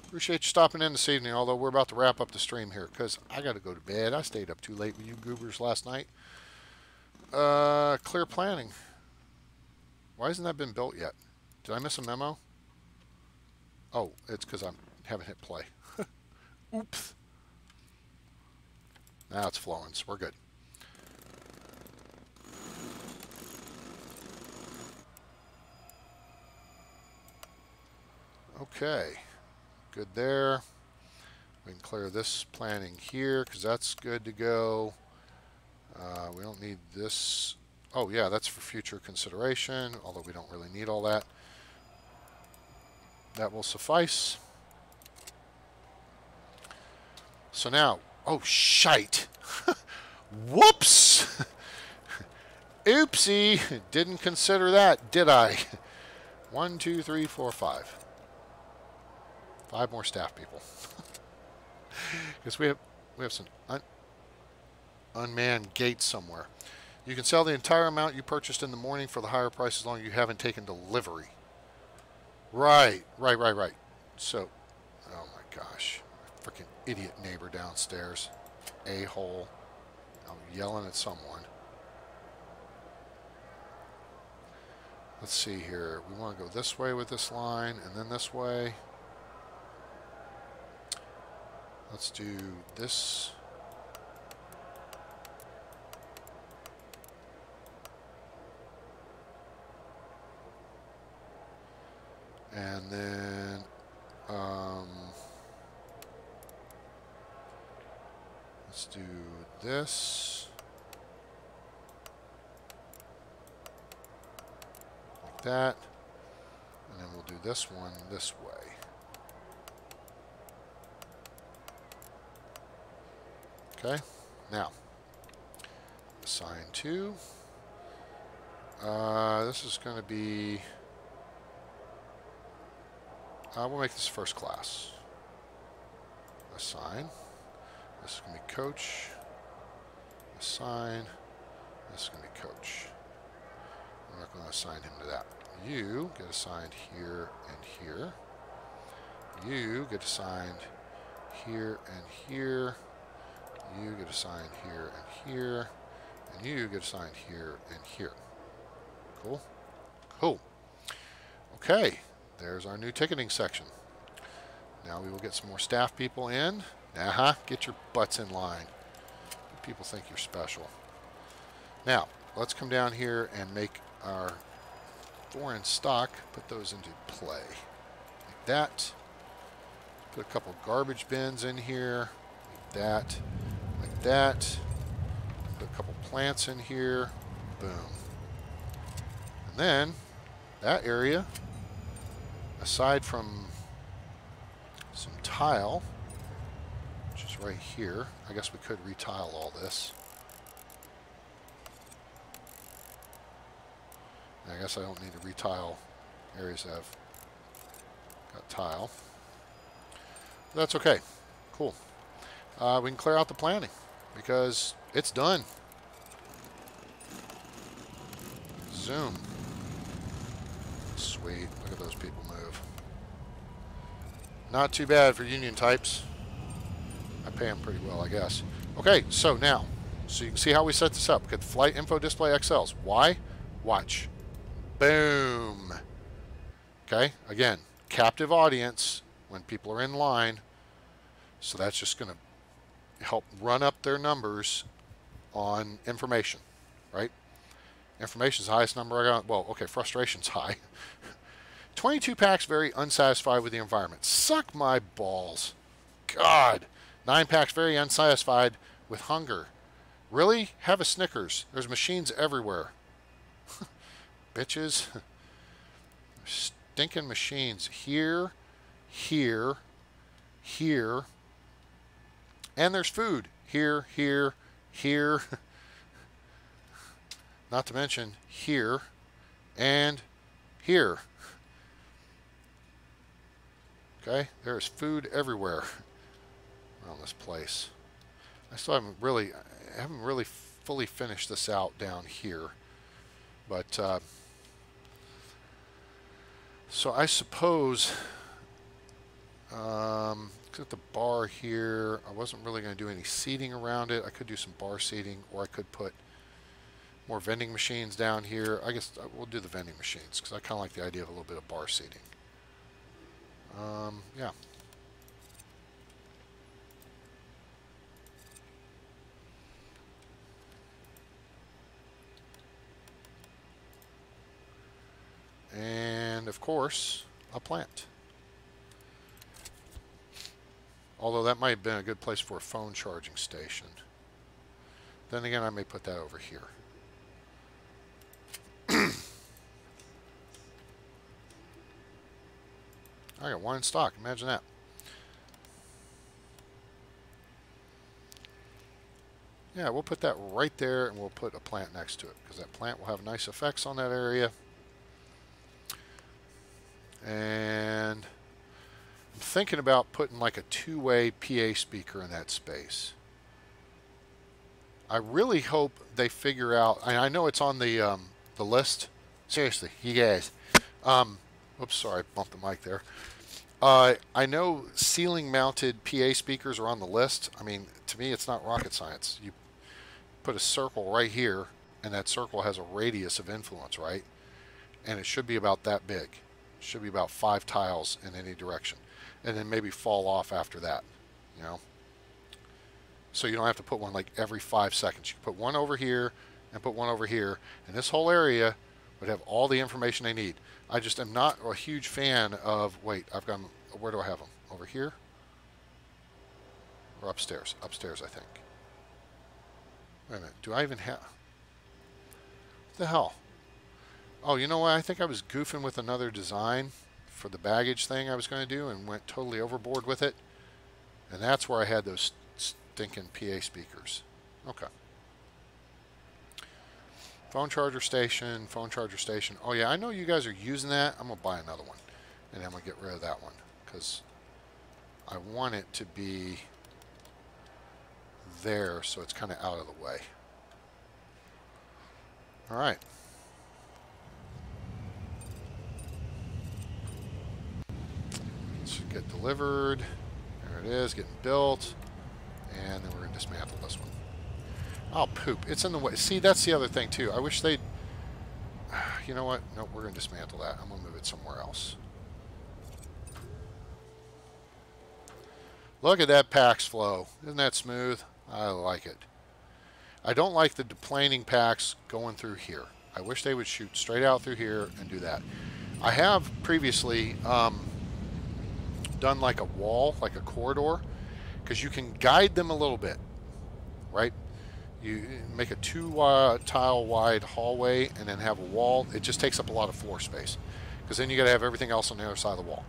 Appreciate you stopping in this evening, although we're about to wrap up the stream here because I got to go to bed. I stayed up too late with you goobers last night. Clear planning. Why hasn't that been built yet? Did I miss a memo? Oh, it's because I haven't hit play. Oops. Now it's flowing, so we're good. Okay, good there. We can clear this planning here because that's good to go. We don't need this. Oh yeah, that's for future consideration, although we don't really need all that. That will suffice. So now, oh, shite. Whoops. Oopsie. Didn't consider that, did I? 1, 2, 3, 4, 5. 5 more staff people. Because we have some unmanned gates somewhere. You can sell the entire amount you purchased in the morning for the higher price as long as you haven't taken delivery. Right. So, oh my gosh. Freaking idiot neighbor downstairs. A-hole. I'm yelling at someone. Let's see here. We want to go this way with this line and then this way. Let's do this. And then let's do this. Like that. And then we'll do this one this way. Okay, now, assign to, this is going to be, we'll make this first class. Assign, this is going to be coach, assign, this is going to be coach. We're not going to assign him to that. You get assigned here and here. You get assigned here and here. You get assigned here and here, and you get assigned here and here. Cool? Cool. Okay, there's our new ticketing section. Now we will get some more staff people in. Get your butts in line. People think you're special. Now, let's come down here and make our foreign stock, put those into play. Like that. Put a couple garbage bins in here. Like that. Like that. Put a couple plants in here. Boom. And then that area, aside from some tile, which is right here, I guess we could retile all this. I guess I don't need to retile areas that have got tile. That's okay. Cool. We can clear out the planning because it's done. Zoom. Sweet. Look at those people move. Not too bad for union types. I pay them pretty well, I guess. Okay, so now, so you can see how we set this up. Get the flight info display XLs. Why? Watch. Boom. Okay, again, captive audience when people are in line. So that's just going to help run up their numbers on information, right? Information's the highest number I got. Well, okay, frustration's high. 22 packs very unsatisfied with the environment. Suck my balls. God. 9 packs very unsatisfied with hunger. Really? Have a Snickers. There's machines everywhere. Bitches. Stinking machines. Here, here, here. And there's food. Here, here, here. Not to mention here and here. Okay, there's food everywhere around this place. I still haven't really fully finished this out down here, but so I suppose at the bar here, I wasn't really going to do any seating around it. I could do some bar seating, or I could put more vending machines down here. I guess we'll do the vending machines because I kind of like the idea of a little bit of bar seating. Yeah. And of course, a plant. Although that might have been a good place for a phone charging station. Then again, I may put that over here. I got one in stock. Imagine that. Yeah, we'll put that right there, and we'll put a plant next to it, because that plant will have nice effects on that area. And I'm thinking about putting like a two-way PA speaker in that space. I really hope they figure out. I know it's on the list. Seriously, you guys. Oops, sorry, bumped the mic there. I know ceiling-mounted PA speakers are on the list. I mean, to me, it's not rocket science. You put a circle right here, and that circle has a radius of influence, right? And it should be about that big. It should be about 5 tiles in any direction, and then maybe fall off after that, you know? So you don't have to put one like every 5 seconds. You can put one over here and put one over here, and this whole area would have all the information they need. I just am not a huge fan of, wait, I've got them, where do I have them? Over here? Or upstairs? Upstairs, I think. Wait a minute, do I even have, what the hell? Oh, you know what, I think I was goofing with another design for the baggage thing I was going to do and went totally overboard with it. And that's where I had those stinking PA speakers. Okay. Phone charger station, phone charger station. Oh yeah, I know you guys are using that. I'm going to buy another one. And I'm going to get rid of that one, because I want it to be there so it's kind of out of the way. All right. Should get delivered. There it is, getting built. And then we're going to dismantle this one. Oh, poop. It's in the way. See, that's the other thing, too. I wish they'd... You know what? Nope, we're going to dismantle that. I'm going to move it somewhere else. Look at that PAX flow. Isn't that smooth? I like it. I don't like the deplaning packs going through here. I wish they would shoot straight out through here and do that. I have previously done like a wall, like a corridor, because you can guide them a little bit, right? You make a 2 tile wide hallway and then have a wall. It just takes up a lot of floor space, because then you got to have everything else on the other side of the wall.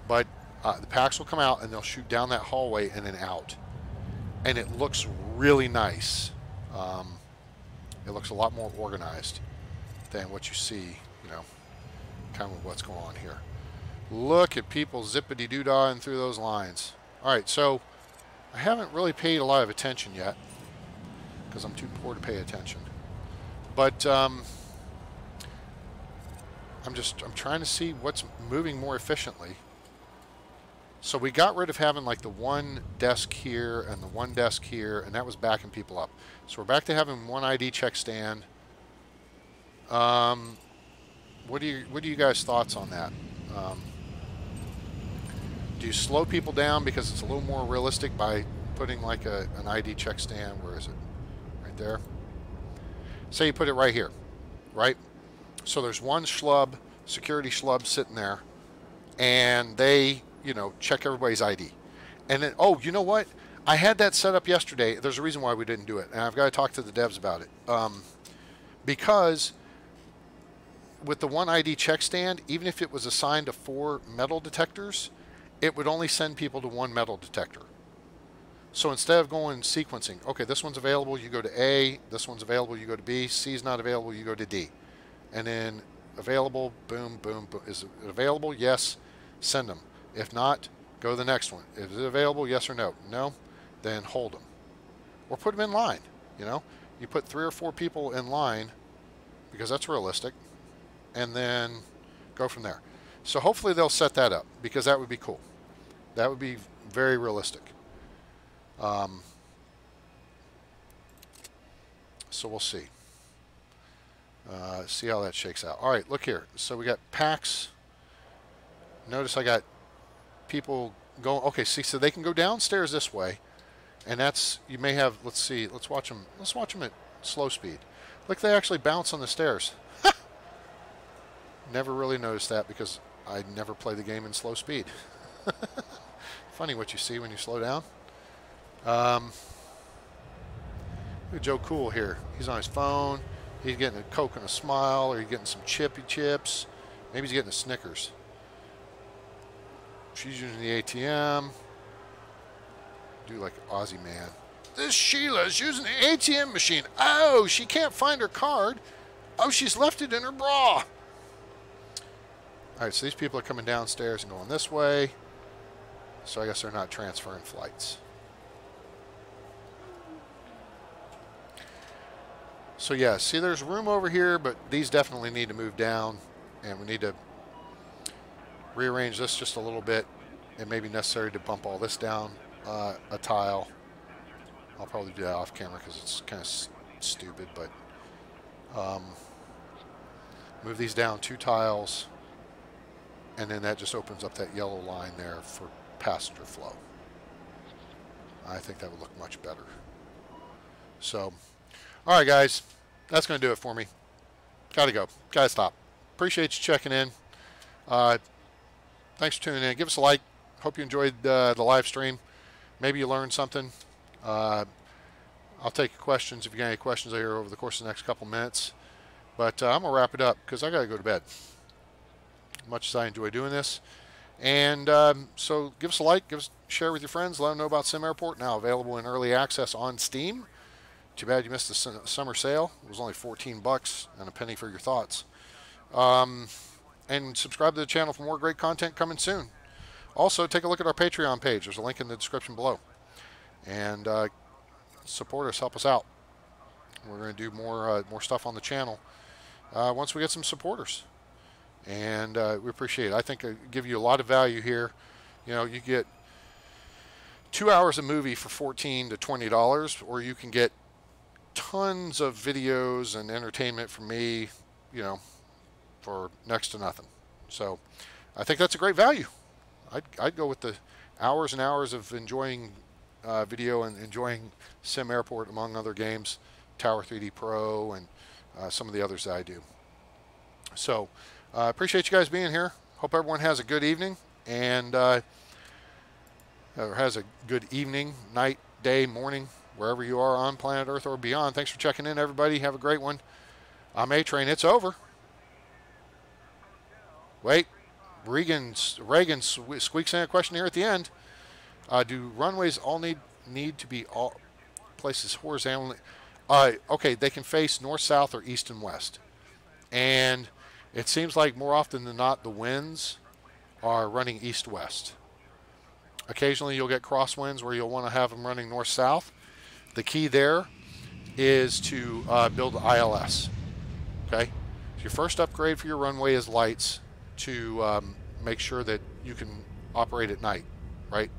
But the packs will come out and they'll shoot down that hallway and then out, and it looks really nice. It looks a lot more organized than what you see, you know, kind of what's going on here. Look at people zippity-doo-dahing through those lines. All right, so I haven't really paid a lot of attention yet, because I'm too poor to pay attention. But I'm trying to see what's moving more efficiently. So we got rid of having like the one desk here and the one desk here, and that was backing people up. So we're back to having one ID check stand. What are you guys' thoughts on that? Do you slow people down because it's a little more realistic by putting like an ID check stand? Where is it? Right there. Say you put it right here, right? So there's one schlub, security schlub sitting there, and they, you know, check everybody's ID. And then, oh, you know what? I had that set up yesterday. There's a reason why we didn't do it, and I've got to talk to the devs about it. Because with the one ID check stand, even if it was assigned to 4 metal detectors, it would only send people to one metal detector. So instead of going sequencing, okay, this one's available, you go to A, this one's available, you go to B, C's not available, you go to D. And then available, boom, boom, boom. Is it available? Yes, send them. If not, go to the next one. Is it available? Yes or no? No? Then hold them. Or put them in line, you know? You put 3 or 4 people in line, because that's realistic, and then go from there. So hopefully they'll set that up, because that would be cool. That would be very realistic. So we'll see. See how that shakes out. All right, look here. So we got packs. Notice I got people going. Okay, see, so they can go downstairs this way, and that's, you may have. Let's see. Let's watch them. Let's watch them at slow speed. Look, they actually bounce on the stairs. Never really noticed that because I never play the game in slow speed. Funny what you see when you slow down. Look at Joe Cool here. He's on his phone. He's getting a Coke and a smile, or he's getting some chippy chips. Maybe he's getting a Snickers. She's using the ATM. Do like Aussie man. This Sheila is using the ATM machine. Oh, she can't find her card. Oh, she's left it in her bra. All right, so these people are coming downstairs and going this way. So I guess they're not transferring flights. So yeah, see there's room over here, but these definitely need to move down. And we need to rearrange this just a little bit. It may be necessary to bump all this down a tile. I'll probably do that off camera because it's kind of stupid, but move these down 2 tiles, and then that just opens up that yellow line there for passenger flow. I think that would look much better. So, all right, guys, that's going to do it for me. Got to go. Got to stop. Appreciate you checking in. Thanks for tuning in. Give us a like. Hope you enjoyed the live stream. Maybe you learned something. I'll take questions if you got any questions here over the course of the next couple minutes. But I'm going to wrap it up because I got to go to bed. As much as I enjoy doing this. And so give us a like, share with your friends, let them know about SimAirport, now available in early access on Steam. Too bad you missed the summer sale. It was only $14 and a penny for your thoughts. And subscribe to the channel for more great content coming soon. Also, take a look at our Patreon page. There's a link in the description below. And support us, help us out. We're going to do more stuff on the channel once we get some supporters. And we appreciate it. I think I give you a lot of value here. You know, you get 2 hours of movie for $14 to $20, or you can get tons of videos and entertainment from me, you know, for next to nothing. So I think that's a great value. I'd go with the hours and hours of enjoying video and enjoying SimAirport among other games, Tower 3D Pro, and some of the others that I do. So appreciate you guys being here. Hope everyone has a good evening, and or has a good evening, night, day, morning, wherever you are on planet Earth or beyond. Thanks for checking in, everybody. Have a great one. I'm A-Train. It's over. Wait. Reagan squeaks in a question here at the end. Do runways all need to be all places horizontally? Okay, they can face north, south, or east and west. And it seems like more often than not, the winds are running east-west. Occasionally, you'll get crosswinds where you'll want to have them running north-south. The key there is to build ILS. Okay, so your first upgrade for your runway is lights to make sure that you can operate at night, right?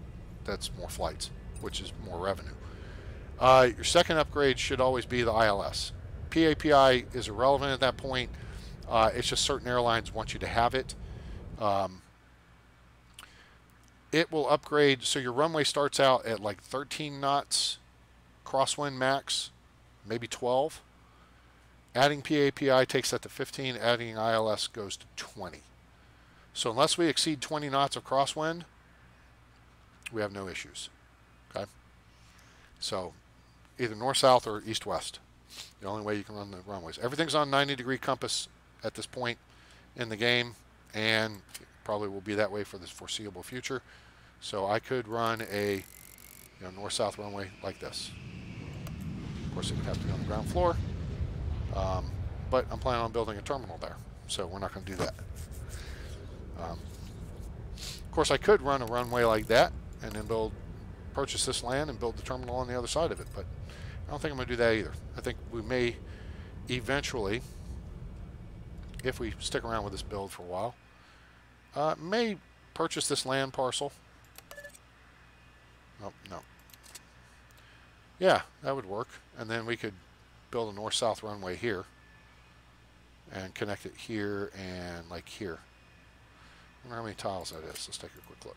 That's more flights, which is more revenue. Your second upgrade should always be the ILS. PAPI is irrelevant at that point. It's just certain airlines want you to have it. It will upgrade, so your runway starts out at like 13 knots, crosswind max, maybe 12. Adding PAPI takes that to 15, adding ILS goes to 20. So unless we exceed 20 knots of crosswind, we have no issues. Okay? So either north-south or east-west. The only way you can run the runways. Everything's on 90-degree compass at this point in the game, and probably will be that way for the foreseeable future. So I could run a north-south runway like this. Of course, it would have to be on the ground floor, but I'm planning on building a terminal there, so we're not going to do that. Of course, I could run a runway like that and then purchase this land and build the terminal on the other side of it, but I don't think I'm going to do that either. I think we may eventually, if we stick around with this build for a while, may purchase this land parcel. Oh, no. Yeah, that would work. And then we could build a north-south runway here and connect it here and like here. I wonder how many tiles that is. Let's take a quick look.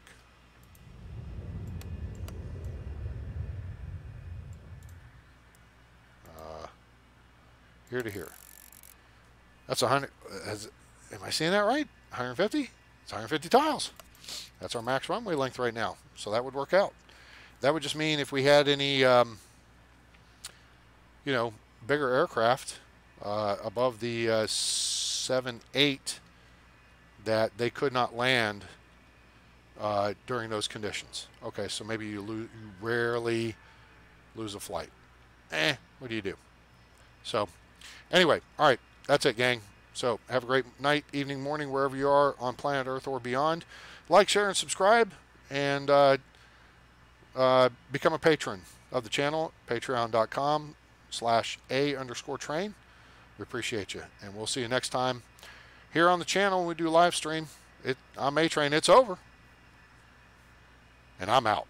Here to here. That's 100. Am I seeing that right? 150? It's 150 tiles. That's our max runway length right now. So that would work out. That would just mean if we had any, bigger aircraft above the 7-8, that they could not land during those conditions. Okay, so maybe you rarely lose a flight. What do you do? So, anyway, all right, that's it, gang. So, have a great night, evening, morning, wherever you are on planet Earth or beyond. Like, share, and subscribe, and become a patron of the channel, patreon.com/a_train. We appreciate you, and we'll see you next time here on the channel when we do live stream. I'm A-Train. It's over, and I'm out.